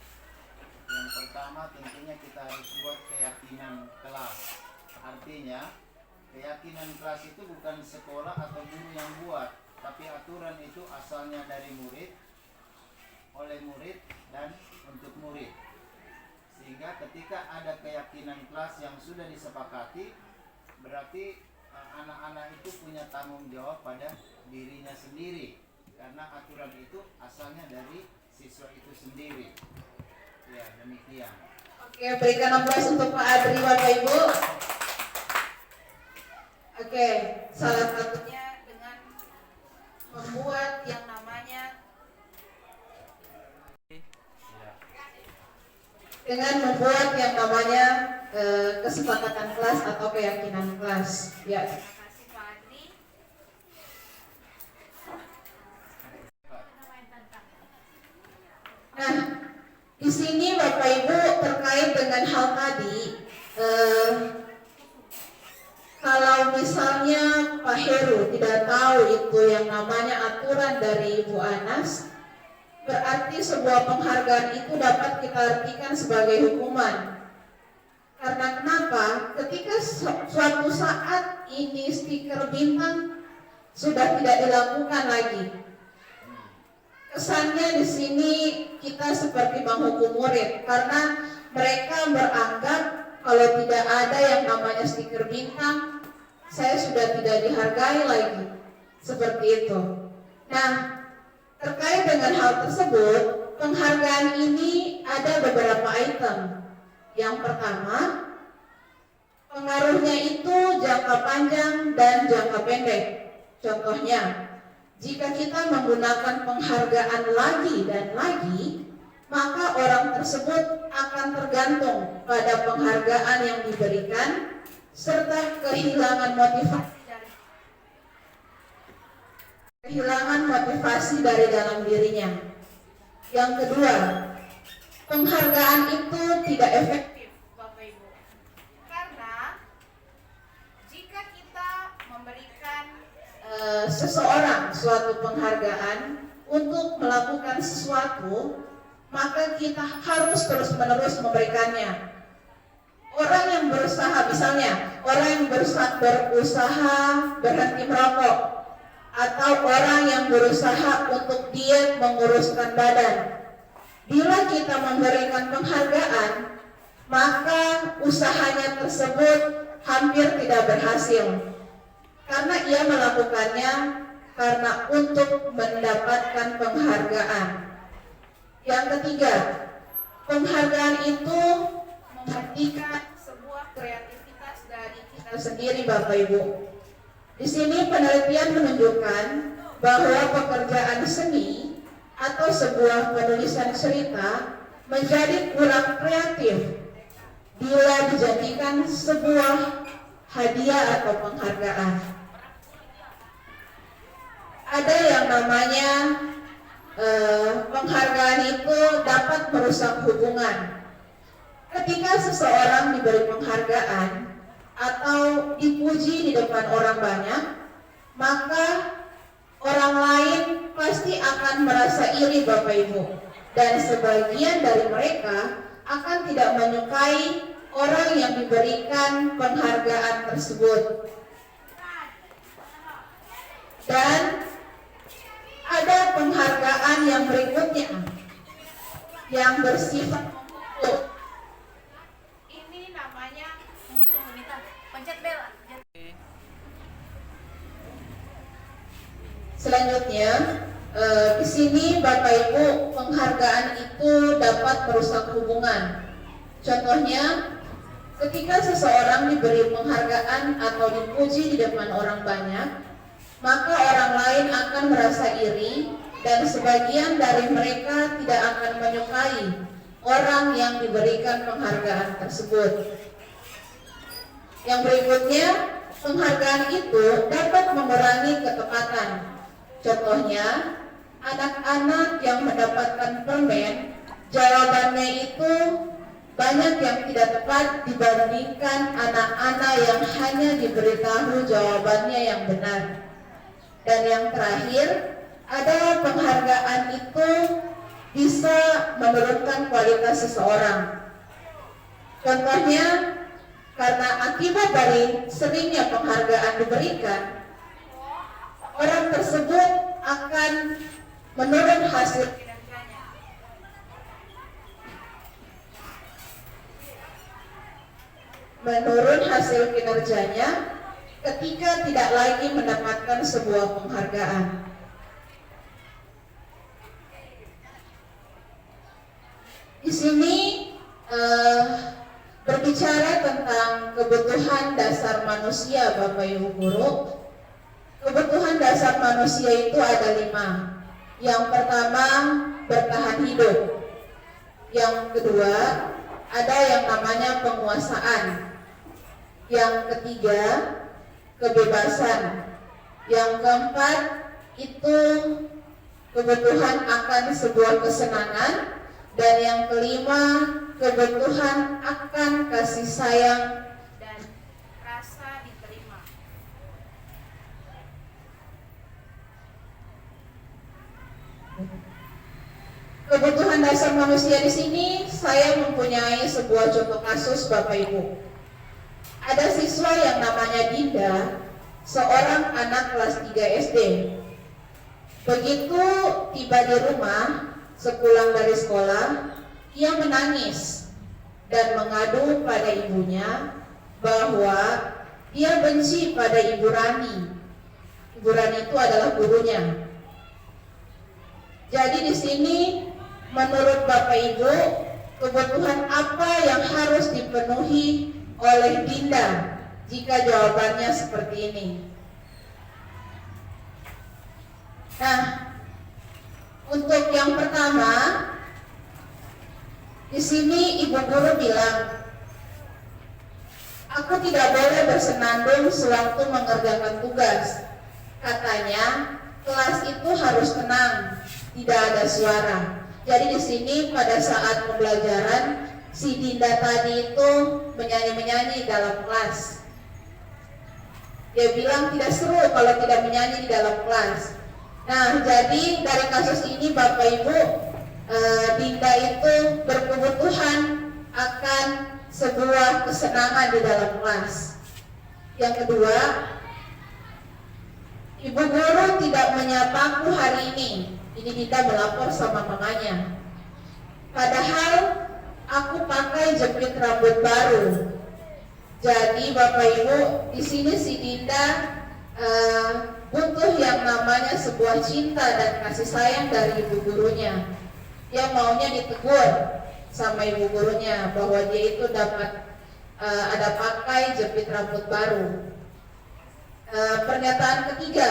S8: Yang pertama tentunya kita harus buat keyakinan kelas. Artinya keyakinan kelas itu bukan sekolah atau guru yang buat, tapi aturan itu asalnya dari murid, oleh murid, dan untuk murid. Sehingga ketika ada keyakinan kelas yang sudah disepakati, berarti anak-anak itu punya tanggung jawab pada dirinya sendiri, karena aturan itu asalnya dari siswa itu sendiri. Ya, demikian.
S5: Oke, berikan aplaus untuk Pak Adri Bapak Ibu. Oke, salah satunya dengan membuat yang namanya kesepakatan kelas atau keyakinan kelas. Ya, terima kasih Pak Adri. Nah, di sini Bapak Ibu terkait dengan hal tadi, kalau misalnya Pak Heru tidak tahu itu yang namanya aturan dari Ibu Anas, berarti sebuah penghargaan itu dapat kita artikan sebagai hukuman. Karena kenapa? Ketika suatu saat ini stiker bintang sudah tidak dilakukan lagi, kesannya di sini kita seperti menghukum murid, karena mereka beranggap kalau tidak ada yang namanya stiker bintang, saya sudah tidak dihargai lagi, seperti itu. Nah, terkait dengan hal tersebut, penghargaan ini ada beberapa item. Yang pertama, pengaruhnya itu jangka panjang dan jangka pendek. Contohnya, jika kita menggunakan penghargaan lagi dan lagi, maka orang tersebut akan tergantung pada penghargaan yang diberikan serta kehilangan motivasi dari dalam dirinya. Yang kedua, penghargaan itu tidak efektif, Bapak Ibu, karena jika kita memberikan suatu penghargaan untuk melakukan sesuatu, maka kita harus terus-menerus memberikannya. Orang yang berusaha, misalnya orang yang berusaha berhenti merokok, atau orang yang berusaha untuk diet menguruskan badan, bila kita memberikan penghargaan, maka usahanya tersebut hampir tidak berhasil, karena ia melakukannya karena untuk mendapatkan penghargaan. Yang ketiga, penghargaan itu menghentikan sebuah kreativitas dari kita sendiri, Bapak Ibu. Di sini penelitian menunjukkan bahwa pekerjaan seni atau sebuah penulisan cerita menjadi kurang kreatif bila dijadikan sebuah hadiah atau penghargaan. Ada yang namanya penghargaan itu dapat merusak hubungan. Ketika seseorang diberi penghargaan atau dipuji di depan orang banyak, maka orang lain pasti akan merasa iri, Bapak Ibu, dan sebagian dari mereka akan tidak menyukai orang yang diberikan penghargaan tersebut. Dan ada penghargaan yang berikutnya yang bersifat memukul. Ini namanya
S1: pencet bel.
S5: Selanjutnya, di sini Bapak Ibu, penghargaan itu dapat merusak hubungan. Contohnya, ketika seseorang diberi penghargaan atau dipuji di depan orang banyak, maka orang lain akan merasa iri dan sebagian dari mereka tidak akan menyukai orang yang diberikan penghargaan tersebut. Yang berikutnya, penghargaan itu dapat mengurangi ketepatan. Contohnya, anak-anak yang mendapatkan permen, jawabannya itu banyak yang tidak tepat dibandingkan anak-anak yang hanya diberitahu jawabannya yang benar. Dan yang terakhir, ada penghargaan itu bisa menurunkan kualitas seseorang. Contohnya, karena akibat dari seringnya penghargaan diberikan, orang tersebut akan menurun hasil kinerjanya. Menurun hasil kinerjanya ketika tidak lagi mendapatkan sebuah penghargaan. Di sini berbicara tentang kebutuhan dasar manusia, Bapak Ibu Guru. Kebutuhan dasar manusia itu ada 5. Yang pertama, bertahan hidup. Yang kedua, ada yang namanya penguasaan. Yang ketiga, kebebasan. Yang keempat, itu kebutuhan akan sebuah kesenangan. Dan yang kelima, kebutuhan akan kasih sayang dan rasa diterima. Kebutuhan dasar manusia di sini, saya mempunyai sebuah contoh kasus, Bapak Ibu. Ada siswa yang namanya Dinda, seorang anak kelas 3 SD. Begitu tiba di rumah, sepulang dari sekolah, ia menangis dan mengadu pada ibunya bahwa ia benci pada Ibu Rani. Ibu Rani itu adalah gurunya. Jadi di sini menurut Bapak Ibu, kebutuhan apa yang harus dipenuhi oleh Dinda jika jawabannya seperti ini? Nah, untuk yang pertama, di sini Ibu Guru bilang, aku tidak boleh bersenandung sewaktu mengerjakan tugas. Katanya, kelas itu harus tenang, tidak ada suara. Jadi di sini pada saat pembelajaran, si Dinda tadi itu menyanyi-menyanyi dalam kelas. Dia bilang tidak seru kalau tidak menyanyi di dalam kelas. Nah, jadi dari kasus ini Bapak Ibu, Dinda itu berkebutuhan akan sebuah kesenangan di dalam kelas. Yang kedua, Ibu guru tidak menyapaku hari ini. Ini Dinda melapor sama mamanya. Padahal aku pakai jepit rambut baru. Jadi Bapak Ibu, di sini si Dinda butuh yang namanya sebuah cinta dan kasih sayang dari ibu gurunya. Dia maunya ditegur sama ibu gurunya bahwa dia itu dapat ada pakai jepit rambut baru. Pernyataan ketiga,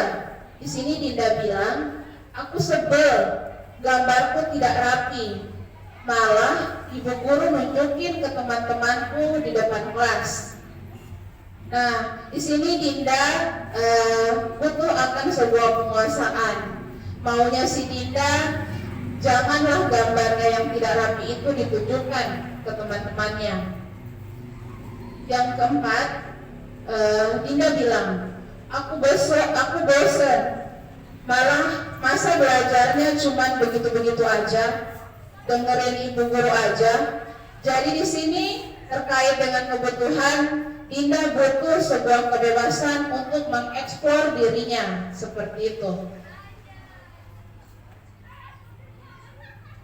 S5: di sini Dinda bilang, aku sebel, gambarku tidak rapi. Malah ibu guru nunjukin ke teman-temanku di depan kelas. Nah, di sini Dinda butuh akan sebuah penguasaan. Maunya si Dinda, janganlah gambarnya yang tidak rapi itu ditunjukkan ke teman-temannya. Yang keempat, Dinda bilang, aku bosan. Malah masa belajarnya cuma begitu-begitu aja, dengerin ibu guru aja. Jadi di sini terkait dengan kebutuhan, Dinda butuh sebuah kebebasan untuk mengeksplor dirinya, seperti itu.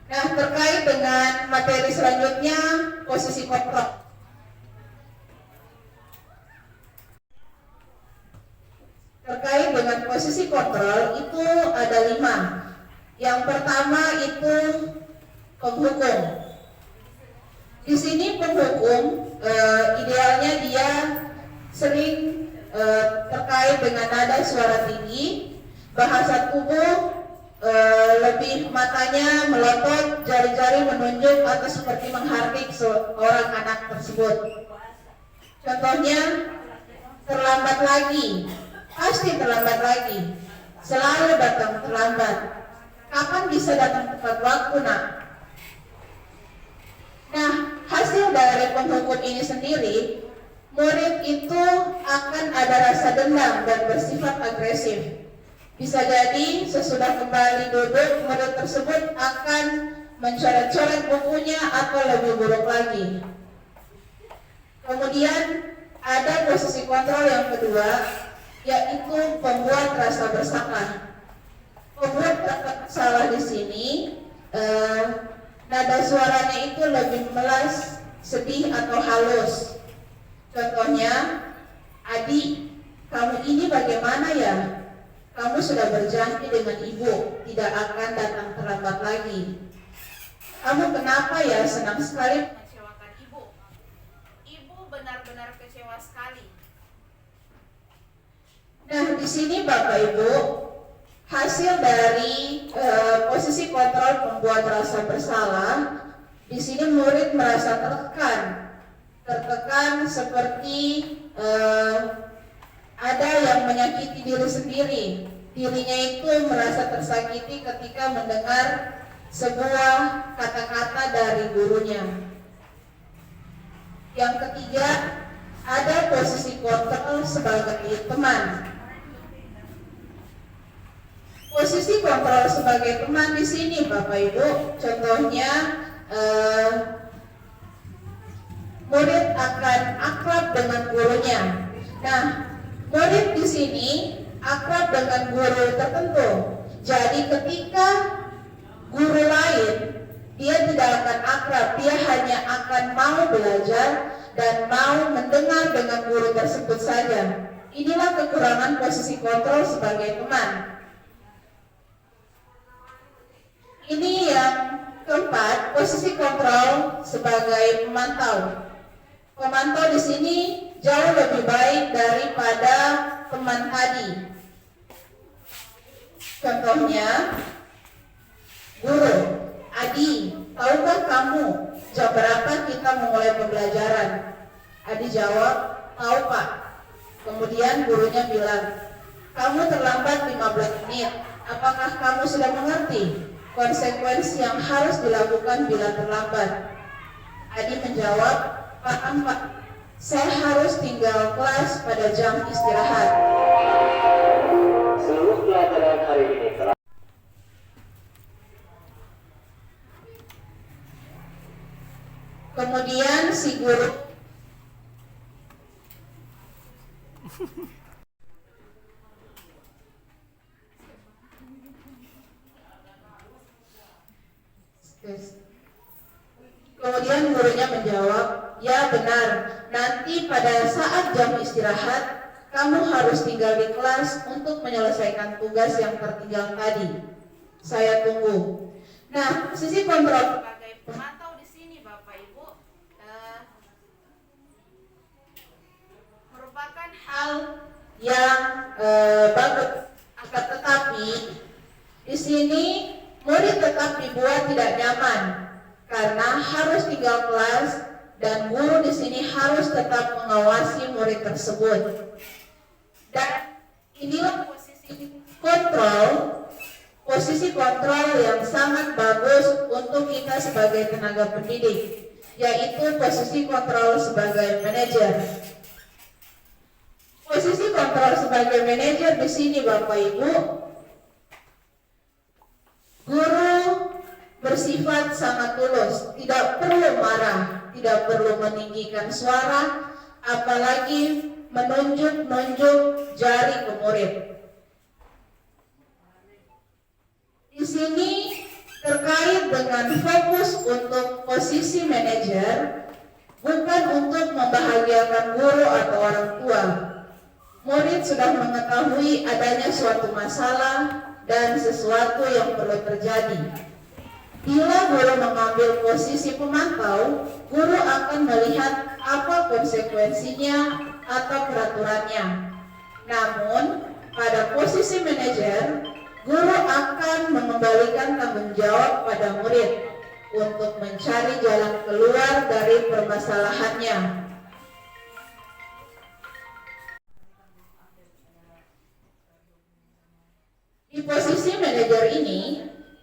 S5: Nah, terkait dengan materi selanjutnya, posisi kontrol. Terkait dengan posisi kontrol itu ada 5. Yang pertama itu penghukum. Di sini penghukum idealnya dia sering terkait dengan nada suara tinggi, bahasa tubuh lebih matanya melotot, jari-jari menunjuk atau seperti menghardik seorang anak tersebut. Contohnya, terlambat lagi, pasti terlambat lagi, selalu datang terlambat. Kapan bisa datang tepat waktu, nak? Nah, hasil dari penghukum ini sendiri, murid itu akan ada rasa dendam dan bersifat agresif. Bisa jadi sesudah kembali duduk, murid tersebut akan mencoret-coret bukunya atau lebih buruk lagi. Kemudian ada posisi kontrol yang kedua, yaitu pembuat rasa bersalah. Pembuat salah di sini, nada suaranya itu lebih melas, sedih atau halus. Contohnya, adik, kamu ini bagaimana ya? Kamu sudah berjanji dengan ibu tidak akan datang terlambat lagi. Kamu kenapa ya senang sekali
S1: Mengecewakan ibu. Ibu benar-benar kecewa sekali.
S5: Nah, di sini Bapak Ibu, hasil dari posisi kontrol pembuat rasa bersalah, di sini murid merasa tertekan seperti ada yang menyakiti diri sendiri. Dirinya itu merasa tersakiti ketika mendengar sebuah kata-kata dari gurunya. Yang ketiga, ada posisi kontrol sebagai teman. Posisi kontrol sebagai teman di sini Bapak Ibu, contohnya murid akan akrab dengan gurunya. Nah, murid di sini akrab dengan guru tertentu. Jadi ketika guru lain, dia tidak akan akrab, dia hanya akan mau belajar dan mau mendengar dengan guru tersebut saja. Inilah kekurangan posisi kontrol sebagai teman. Ini yang keempat, posisi kontrol sebagai pemantau. Pemantau di sini jauh lebih baik daripada teman tadi. Contohnya, guru, Adi, tahukah kamu jam berapa kita memulai pembelajaran? Adi jawab, tahu Pak. Kemudian gurunya bilang, kamu terlambat 15 menit. Apakah kamu sudah mengerti konsekuensi yang harus dilakukan bila terlambat? Adi menjawab, paham Pak. Saya harus tinggal kelas pada jam istirahat.
S10: Seluruh pelajaran hari ini telah
S5: Kemudian gurunya menjawab, ya benar, nanti pada saat jam istirahat, kamu harus tinggal di kelas untuk menyelesaikan tugas yang tertinggal tadi. Saya tunggu. Nah, sisi kontrol sebagai pemantau di sini Bapak Ibu merupakan hal yang bagus. Akan tetapi di sini murid tetap dibuat tidak nyaman karena harus tinggal kelas dan guru di sini harus tetap mengawasi murid tersebut. Dan inilah posisi kontrol yang sangat bagus untuk kita sebagai tenaga pendidik, yaitu posisi kontrol sebagai manajer. Posisi kontrol sebagai manajer di sini Bapak Ibu, guru bersifat sangat tulus, tidak perlu marah, tidak perlu meninggikan suara, apalagi menunjuk-nunjuk jari ke murid. Di sini terkait dengan fokus untuk posisi manajer, bukan untuk membahagiakan guru atau orang tua. Murid sudah mengetahui adanya suatu masalah dan sesuatu yang perlu terjadi. Bila guru mengambil posisi pemantau, guru akan melihat apa konsekuensinya atau peraturannya. Namun, pada posisi manajer, guru akan mengembalikan tanggung jawab pada murid untuk mencari jalan keluar dari permasalahannya. Di posisi manajer ini,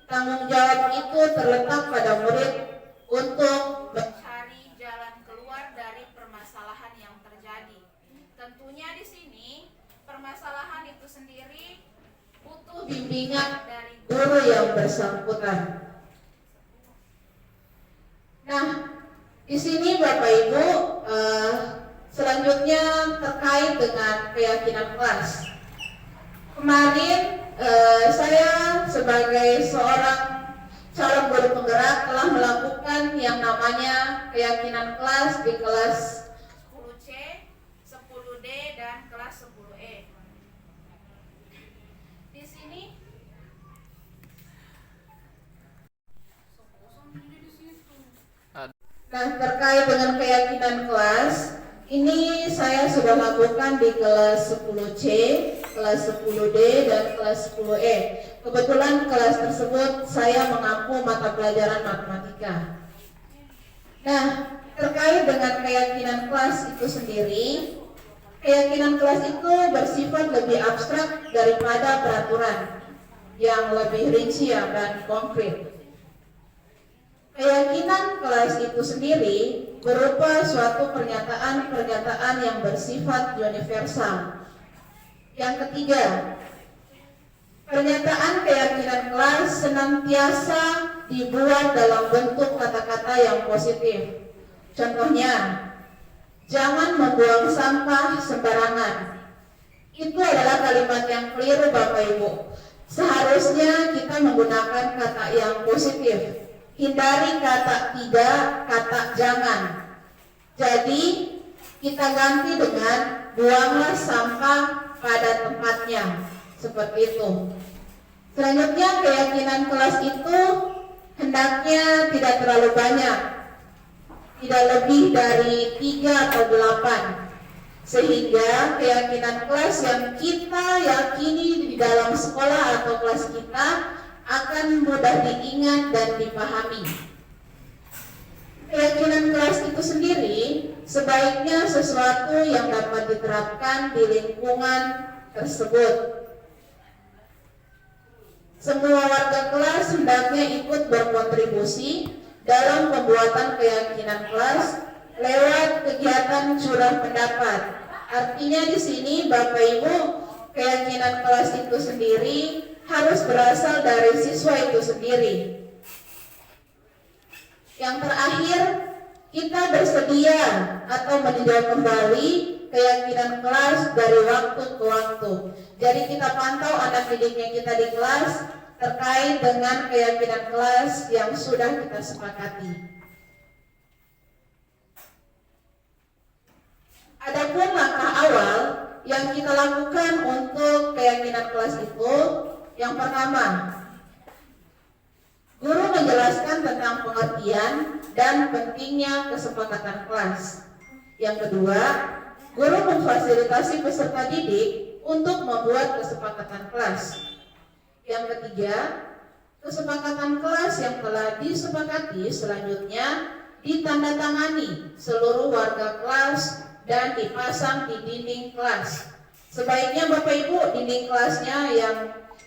S5: tanggung jawab itu terletak pada murid untuk mencari jalan keluar dari permasalahan yang terjadi. Tentunya di sini permasalahan itu sendiri butuh bimbingan dari guru yang bersangkutan. Nah, di sini Bapak Ibu, selanjutnya terkait dengan keyakinan kelas. Kemarin saya sebagai seorang calon guru penggerak telah melakukan yang namanya keyakinan kelas di kelas 10C, 10D, dan kelas 10E. Di sini nah, terkait dengan keyakinan kelas, ini saya sudah lakukan di kelas 10C, kelas 10D, dan kelas 10E. Kebetulan kelas tersebut saya mengampu mata pelajaran matematika. Nah, terkait dengan keyakinan kelas itu sendiri, keyakinan kelas itu bersifat lebih abstrak daripada peraturan yang lebih rinci dan konkret. Keyakinan kelas itu sendiri berupa suatu pernyataan-pernyataan yang bersifat universal. Yang ketiga, pernyataan keyakinan kelas senantiasa dibuat dalam bentuk kata-kata yang positif. Contohnya, jangan membuang sampah sembarangan. Itu adalah kalimat yang keliru Bapak Ibu. Seharusnya kita menggunakan kata yang positif. Hindari kata tidak, kata jangan. Jadi kita ganti dengan buanglah sampah pada tempatnya. Seperti itu. Selanjutnya keyakinan kelas itu hendaknya tidak terlalu banyak. Tidak lebih dari 3 atau 8. Sehingga keyakinan kelas yang kita yakini di dalam sekolah atau kelas kita akan mudah diingat dan dipahami. Keyakinan kelas itu sendiri sebaiknya sesuatu yang dapat diterapkan di lingkungan tersebut. Semua warga kelas hendaknya ikut berkontribusi dalam pembuatan keyakinan kelas lewat kegiatan curah pendapat. Artinya di sini Bapak Ibu, keyakinan kelas itu sendiri harus berasal dari siswa itu sendiri. Yang terakhir, kita bersedia atau meninjau kembali keyakinan kelas dari waktu ke waktu. Jadi kita pantau anak didiknya kita di kelas terkait dengan keyakinan kelas yang sudah kita sepakati. Adapun langkah awal yang kita lakukan untuk keyakinan kelas itu, yang pertama, guru menjelaskan tentang pengertian dan pentingnya kesepakatan kelas. Yang kedua, guru memfasilitasi peserta didik untuk membuat kesepakatan kelas. Yang ketiga, kesepakatan kelas yang telah disepakati selanjutnya ditandatangani seluruh warga kelas dan dipasang di dinding kelas. Sebaiknya Bapak Ibu dinding kelasnya yang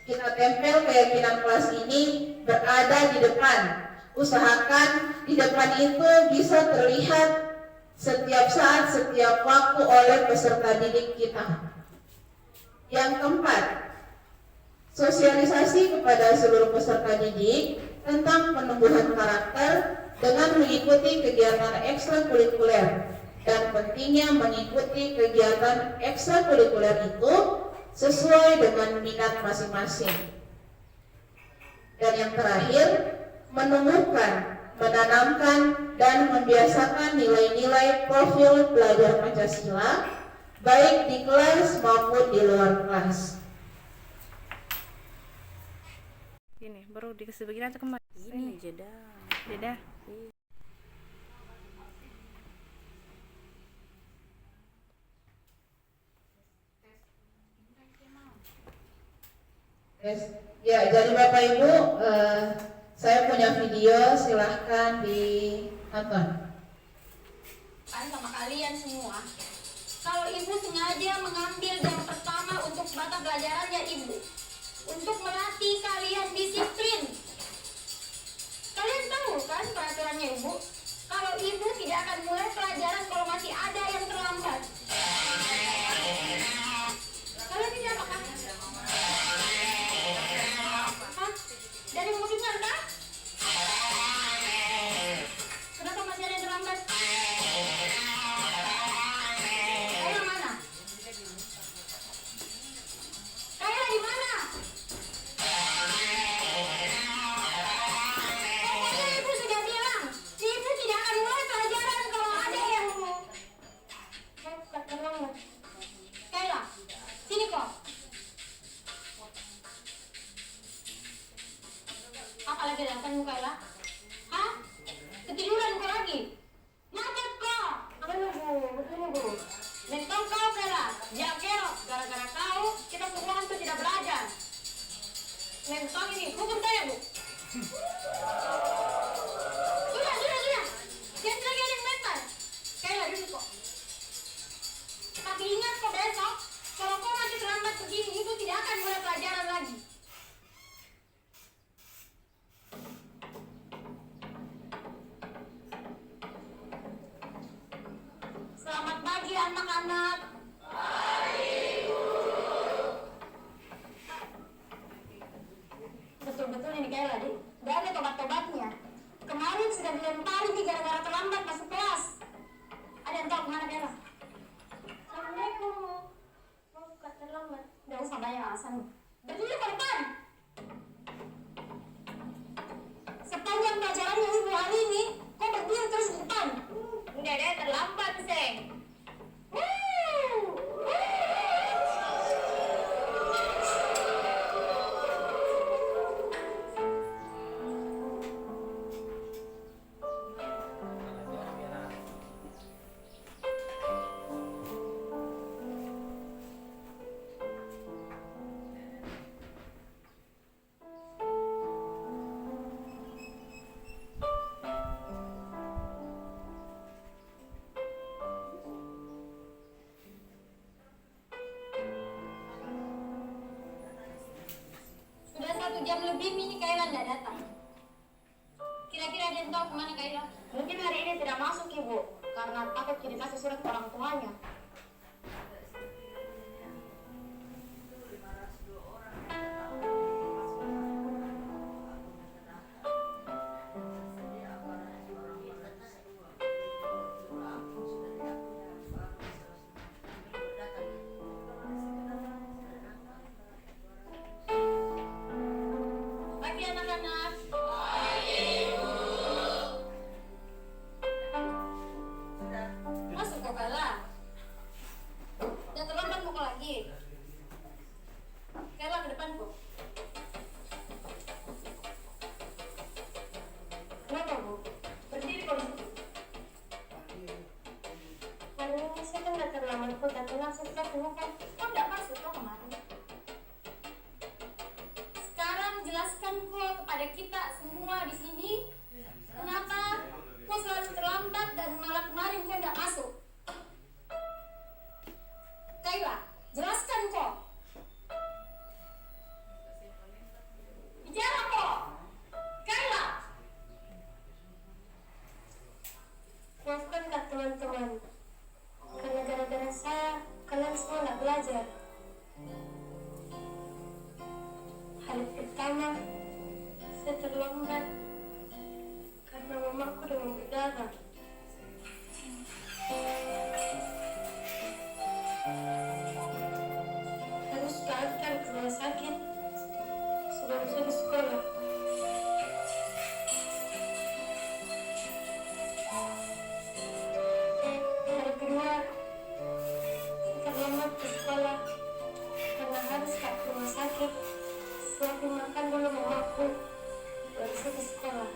S5: kita tempel keyakinan kelas ini berada di depan. Usahakan di depan itu bisa terlihat setiap saat, setiap waktu oleh peserta didik kita. Yang keempat, sosialisasi kepada seluruh peserta didik tentang penumbuhan karakter dengan mengikuti kegiatan ekstrakurikuler. Dan pentingnya mengikuti kegiatan ekstrakurikuler itu sesuai dengan minat masing-masing. Dan yang terakhir, menumbuhkan, menanamkan, dan membiasakan nilai-nilai profil pelajar Pancasila baik di kelas maupun di luar kelas.
S3: Ini baru dikasih begini atau kemarin? Ini jeda.
S5: Yes. Ya, jadi Bapak Ibu, saya punya video, silahkan ditonton.
S1: Sama kalian semua, kalau ibu sengaja mengambil yang pertama untuk mata pelajarannya ibu, untuk melatih kalian disiplin. Kalian tahu kan peraturannya ibu? Kalau ibu tidak akan mulai pelajaran kalau masih ada yang terlambat. Kalian tidak apa kan? Hah? Dari mau dengar kan? Kenapa masih ada yang terlambat? Kayla mana? Kayla di mana? Pokoknya ibu sudah bilang, ibu tidak akan mulai pelajaran kalau ada yang terlambat. Kayla, sini kok. Apa lagi alasanmu Kayla? Hah? Ketiduran kau lagi? Macet kok. Tunggu. Mentong kau Kayla. Ya kerok. Gara-gara kau, kita semua hampir tidak belajar. Mentong ini, hukum saya bu. Sudah. Jangan lagi ada yang mental. Kayla duduk kok. Tapi ingat kok besok, kalau kau masih terlambat begini, ibu tidak akan mulai pelajaran lagi. Selamat pagi anak-anak. Betul-betul ini Kayla, Dik. Gak ada tobat-tobatnya. Kemarin sudah dilempari nih gara-gara terlambat masuk kelas. Ada yang tahu kemana Kayla? Assalamualaikum. Mau terlambat. Gak usah banyak alasan. Berdiri ke depan. Sepanjang pelajarannya ibu hari ini, kok berdiri terus di depan? Udah deh, terlambat, Seng. Sudah 1 jam lebih ini Kayla nggak datang. Kira-kira ada yang tahu kemana Kayla? Mungkin hari ini tidak masuk ibu, karena takut kirim kasih surat ke orang tuanya.
S12: Hari pertama saya terlambat karena mamaku demam berdarah. Harus keantar ke rumah sakit sebelum saya di sekolah. Hari kedua saya terlambat ke sekolah karena harus ke rumah sakit. Siapin makan dulu mamaku baru saya ke sekolah.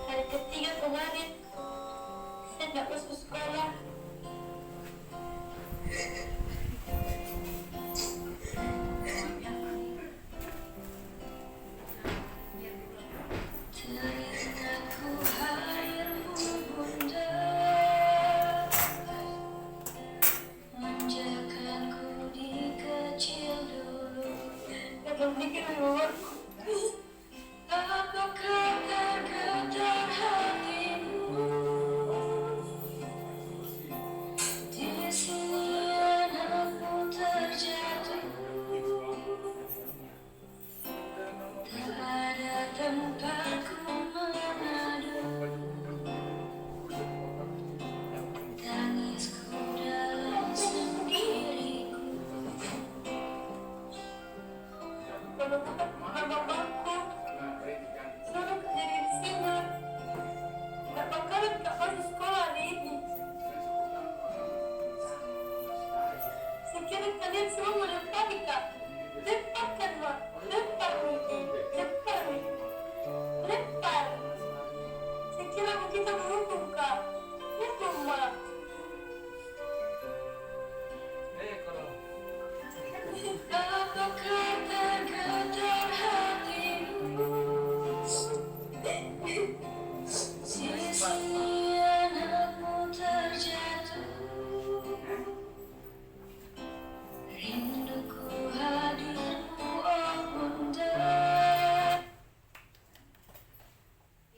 S12: Hari ketiga kemarin saya tidak masuk sekolah.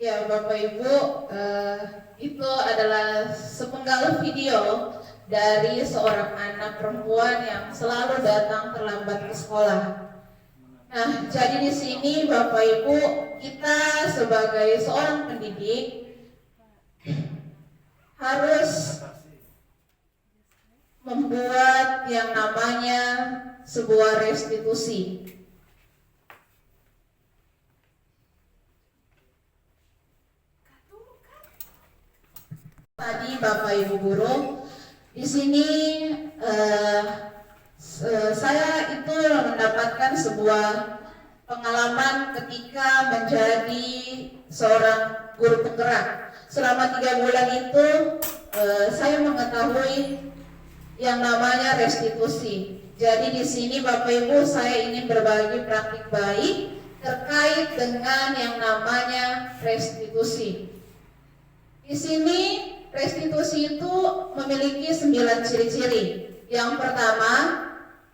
S5: Ya Bapak Ibu, itu adalah sepenggal video dari seorang anak perempuan yang selalu datang terlambat ke sekolah. Nah, jadi di sini Bapak Ibu, kita sebagai seorang pendidik harus membuat yang namanya sebuah restitusi. Tadi Bapak Ibu guru, di sini saya itu mendapatkan sebuah pengalaman ketika menjadi seorang guru penggerak. Selama 3 bulan itu saya mengetahui yang namanya restitusi. Jadi di sini Bapak Ibu, saya ingin berbagi praktik baik terkait dengan yang namanya restitusi. Di sini restitusi itu memiliki 9 ciri-ciri. Yang pertama,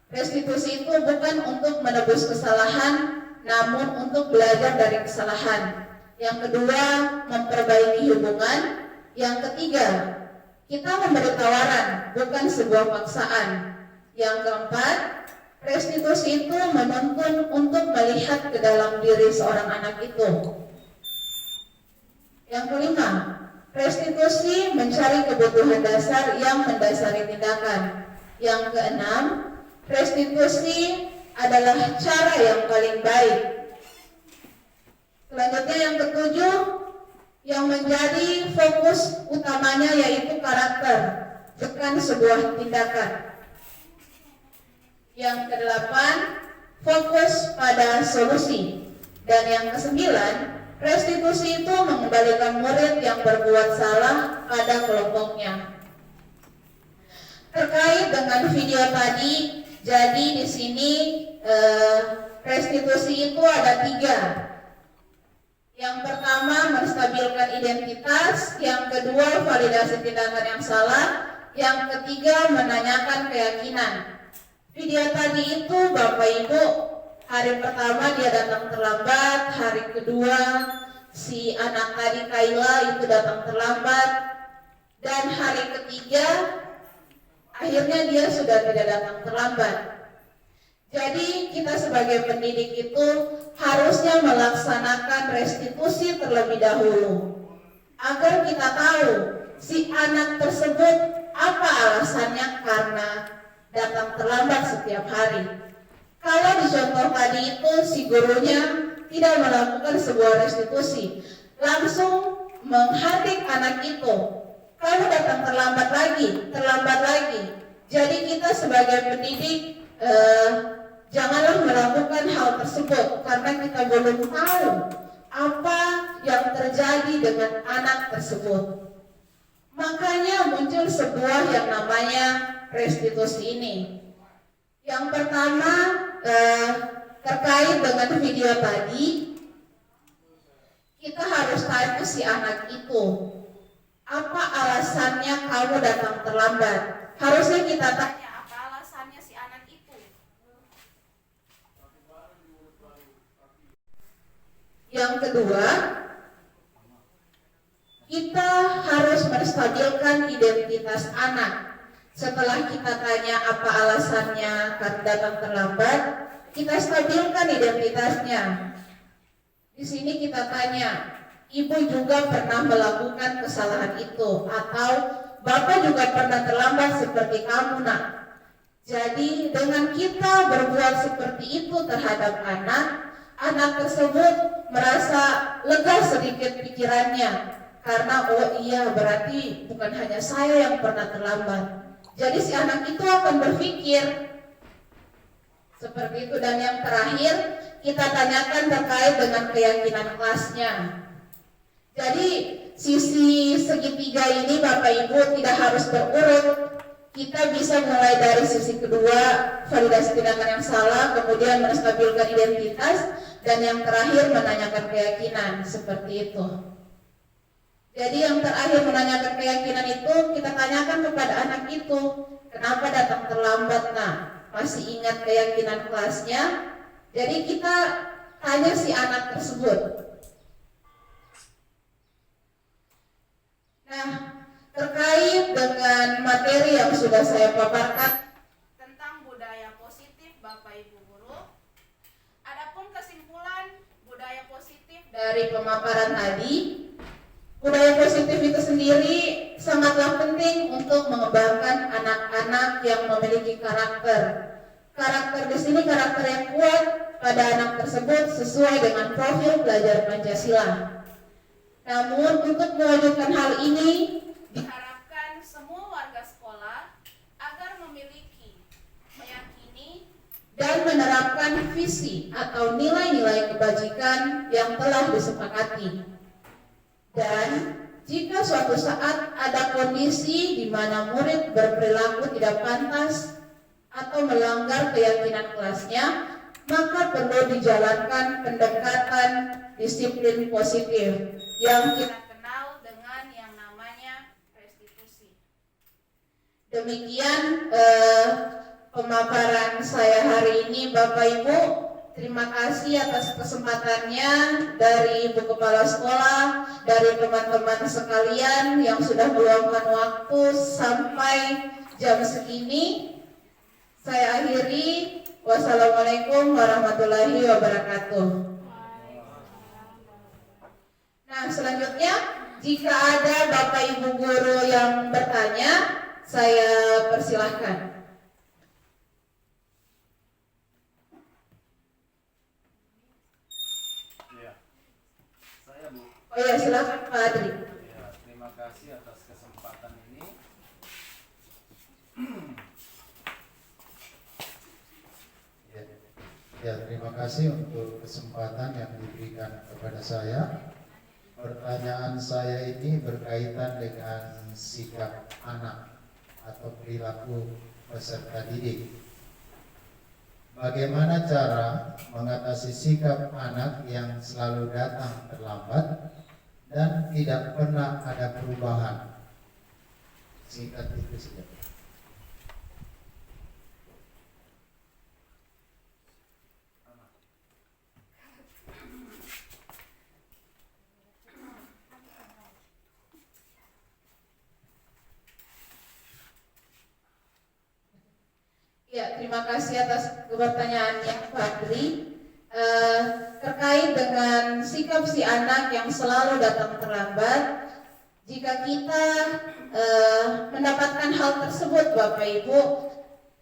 S5: restitusi itu bukan untuk menebus kesalahan, namun untuk belajar dari kesalahan. Yang kedua, memperbaiki hubungan. Yang ketiga, kita memberi tawaran, bukan sebuah paksaan. Yang keempat, restitusi itu menuntun untuk melihat ke dalam diri seorang anak itu. Yang kelima, restitusi mencari kebutuhan dasar yang mendasari tindakan. Yang keenam, restitusi adalah cara yang paling baik. Selanjutnya yang ketujuh, yang menjadi fokus utamanya yaitu karakter, bukan sebuah tindakan. Yang kedelapan, fokus pada solusi. Dan yang kesembilan, restitusi itu mengembalikan murid yang berbuat salah pada kelompoknya. Terkait dengan video tadi, jadi di sini restitusi itu ada 3. Yang pertama, menstabilkan identitas. Yang kedua, validasi tindakan yang salah. Yang ketiga, menanyakan keyakinan. Video tadi itu Bapak Ibu, hari pertama dia datang terlambat, hari kedua si anak tadi Kaila itu datang terlambat, dan hari ketiga akhirnya dia sudah tidak datang terlambat. Jadi kita sebagai pendidik itu harusnya melaksanakan restitusi terlebih dahulu agar kita tahu si anak tersebut apa alasannya karena datang terlambat setiap hari. Kalau di contoh tadi itu si gurunya tidak melakukan sebuah restitusi, langsung menghardik anak itu, kamu datang terlambat lagi. Jadi kita sebagai pendidik janganlah melakukan hal tersebut karena kita belum tahu apa yang terjadi dengan anak tersebut. Makanya muncul sebuah yang namanya restitusi ini. Yang pertama terkait dengan video tadi, kita harus tanya si anak itu, apa alasannya kamu datang terlambat? Harusnya kita tanya apa alasannya si anak itu. Yang kedua, kita harus menstabilkan identitas anak. Setelah kita tanya apa alasannya karena datang terlambat, kita stabilkan identitasnya. Di sini kita tanya, ibu juga pernah melakukan kesalahan itu, atau bapak juga pernah terlambat seperti kamu, nak. Jadi dengan kita berbuat seperti itu terhadap anak tersebut merasa lega sedikit pikirannya, karena oh iya berarti bukan hanya saya yang pernah terlambat. Jadi si anak itu akan berpikir seperti itu. Dan yang terakhir, kita tanyakan terkait dengan keyakinan kelasnya. Jadi sisi segitiga ini Bapak Ibu tidak harus berurut. Kita bisa mulai dari sisi kedua, validasi tindakan yang salah, kemudian menstabilkan identitas, dan yang terakhir menanyakan keyakinan, seperti itu. Jadi yang terakhir menanyakan keyakinan itu, kita tanyakan kepada anak itu, kenapa datang terlambat, nak? Masih ingat keyakinan kelasnya? Jadi kita tanya si anak tersebut. Nah, terkait dengan materi yang sudah saya paparkan tentang budaya positif Bapak Ibu Guru, adapun kesimpulan budaya positif dari pemaparan tadi, budaya positif itu sendiri sangatlah penting untuk mengembangkan anak-anak yang memiliki karakter. Karakter di sini karakter yang kuat pada anak tersebut sesuai dengan profil pelajar Pancasila. Namun untuk mewujudkan hal ini diharapkan semua warga sekolah agar memiliki, meyakini, dan menerapkan visi atau nilai-nilai kebajikan yang telah disepakati. Dan jika suatu saat ada kondisi di mana murid berperilaku tidak pantas atau melanggar keyakinan kelasnya, maka perlu dijalankan pendekatan disiplin positif yang kita kenal dengan yang namanya restitusi. Demikian pemaparan saya hari ini Bapak Ibu. Terima kasih atas kesempatannya dari Ibu Kepala Sekolah, dari teman-teman sekalian yang sudah meluangkan waktu sampai jam segini. Saya akhiri. Wassalamualaikum warahmatullahi wabarakatuh. Nah, selanjutnya jika ada Bapak Ibu guru yang bertanya, saya persilahkan. Oh ya, silakan Pak Adri.
S8: Ya, terima kasih atas kesempatan ini.
S7: Ya, terima kasih untuk kesempatan yang diberikan kepada saya. Pertanyaan saya ini berkaitan dengan sikap anak atau perilaku peserta didik. Bagaimana cara mengatasi sikap anak yang selalu datang terlambat dan tidak pernah ada perubahan? Singkat itu saja.
S5: Ya, terima kasih atas pertanyaannya Fadri. Terkait dengan sikap si anak yang selalu datang terlambat, jika kita mendapatkan hal tersebut Bapak Ibu,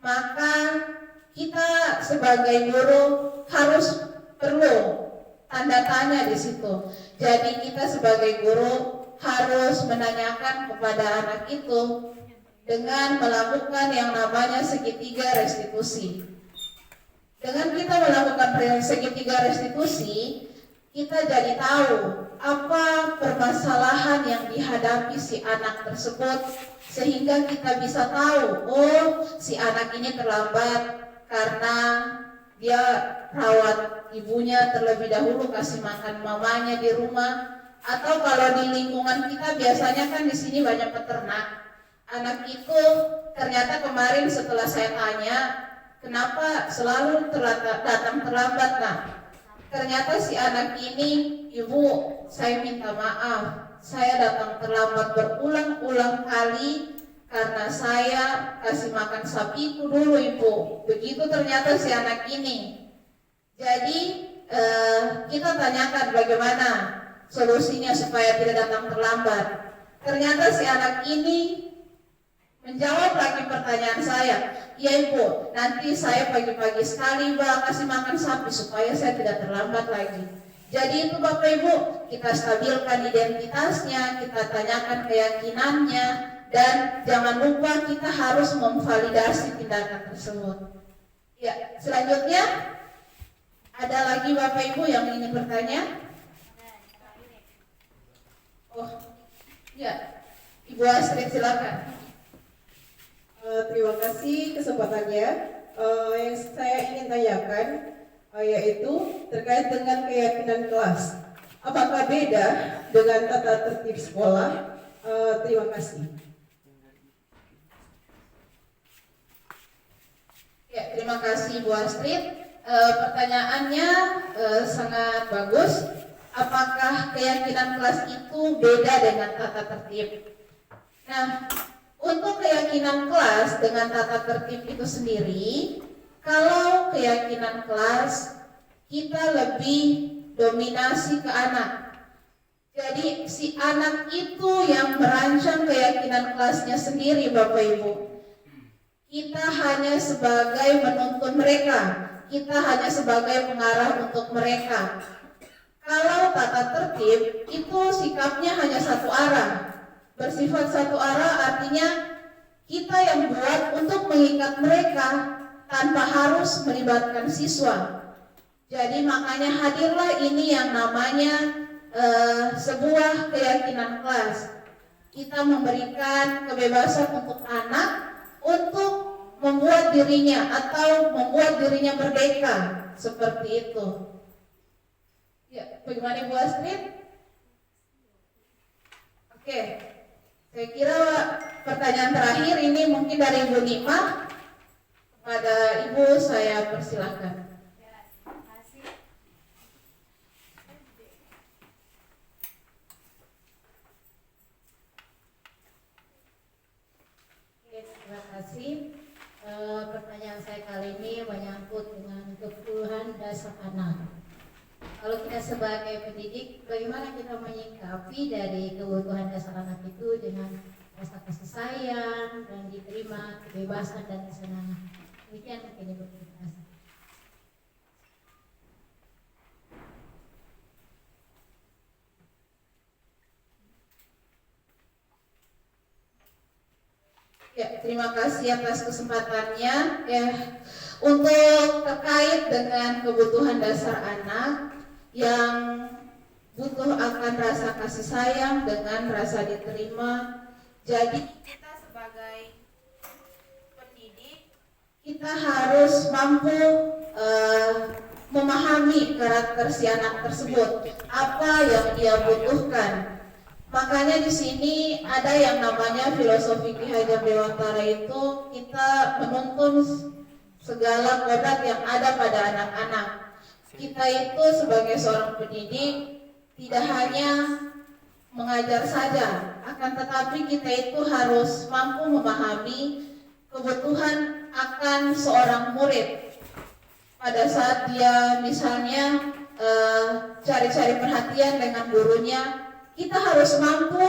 S5: maka kita sebagai guru harus perlu tanda tanya di situ. Jadi kita sebagai guru harus menanyakan kepada anak itu dengan melakukan yang namanya segitiga restitusi. Dengan kita melakukan segitiga restitusi, kita jadi tahu apa permasalahan yang dihadapi si anak tersebut, sehingga kita bisa tahu, oh si anak ini terlambat karena dia rawat ibunya terlebih dahulu, kasih makan mamanya di rumah. Atau kalau di lingkungan kita biasanya kan di sini banyak peternak, anak itu ternyata kemarin setelah saya tanya kenapa selalu datang terlambat, nah ternyata si anak ini, ibu saya minta maaf, saya datang terlambat berulang-ulang kali karena saya kasih makan sapiku dulu ibu. Begitu ternyata si anak ini. Jadi kita tanyakan bagaimana solusinya supaya tidak datang terlambat. Ternyata si anak ini menjawab lagi pertanyaan saya, ya ibu, nanti saya pagi-pagi sekali kasih makan sapi supaya saya tidak terlambat lagi. Jadi itu Bapak Ibu, kita stabilkan identitasnya, kita tanyakan keyakinannya, dan jangan lupa kita harus memvalidasi tindakan tersebut. Ya, selanjutnya ada lagi Bapak Ibu yang ingin bertanya? Oh, ya, Ibu Astrid silakan.
S6: Terima kasih kesempatannya. Yang saya ingin tanyakan yaitu terkait dengan keyakinan kelas. Apakah beda dengan tata tertib sekolah? Terima kasih.
S5: Ya, terima kasih Bu Astrid. Pertanyaannya sangat bagus. Apakah keyakinan kelas itu beda dengan tata tertib? Nah, untuk keyakinan kelas dengan tata tertib itu sendiri, kalau keyakinan kelas kita lebih dominasi ke anak. Jadi si anak itu yang merancang keyakinan kelasnya sendiri Bapak Ibu. Kita hanya sebagai menuntun mereka, kita hanya sebagai pengarah untuk mereka. Kalau tata tertib itu sikapnya hanya satu arah. Bersifat satu arah artinya kita yang buat untuk mengikat mereka tanpa harus melibatkan siswa. Jadi makanya hadirlah ini yang namanya sebuah keyakinan kelas. Kita memberikan kebebasan untuk anak untuk membuat dirinya atau membuat dirinya merdeka seperti itu. Ya, bagaimana Bu Astrid? Oke. Saya kira pertanyaan terakhir ini mungkin dari Ibu Nima. Kepada Ibu saya persilahkan.
S9: Terima kasih. Pertanyaan saya kali ini menyangkut dengan kebutuhan dasar anak. Kalau kita sebagai pendidik, bagaimana kita menyikapi dari kebutuhan dasar anak itu dengan rasa kasih sayang dan diterima kebebasan dan kesenangan. Demikian mungkin Ibu, terima kasih.
S5: Ya, terima kasih atas kesempatannya. Ya, untuk terkait dengan kebutuhan dasar anak yang butuh akan rasa kasih sayang dengan rasa diterima. Jadi kita sebagai pendidik, kita harus mampu memahami karakter si anak tersebut, apa yang dia butuhkan. Makanya di sini ada yang namanya filosofi Ki Hajar Dewantara, itu kita menuntun segala kodrat yang ada pada anak-anak. Kita itu sebagai seorang pendidik tidak hanya mengajar saja, akan tetapi kita itu harus mampu memahami kebutuhan akan kan seorang murid pada saat dia misalnya cari-cari perhatian dengan gurunya, kita harus mampu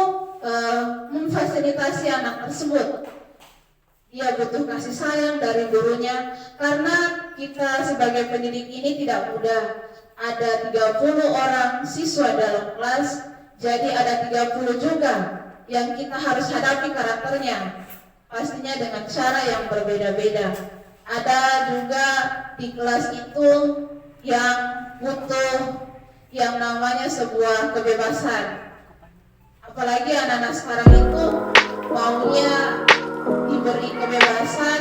S5: memfasilitasi anak tersebut. Dia butuh kasih sayang dari gurunya, karena kita sebagai pendidik ini tidak mudah. Ada 30 orang siswa dalam kelas, jadi ada 30 juga yang kita harus hadapi karakternya, pastinya dengan cara yang berbeda-beda. Ada juga di kelas itu yang butuh yang namanya sebuah kebebasan. Apalagi anak-anak sekarang itu maunya diberi kebebasan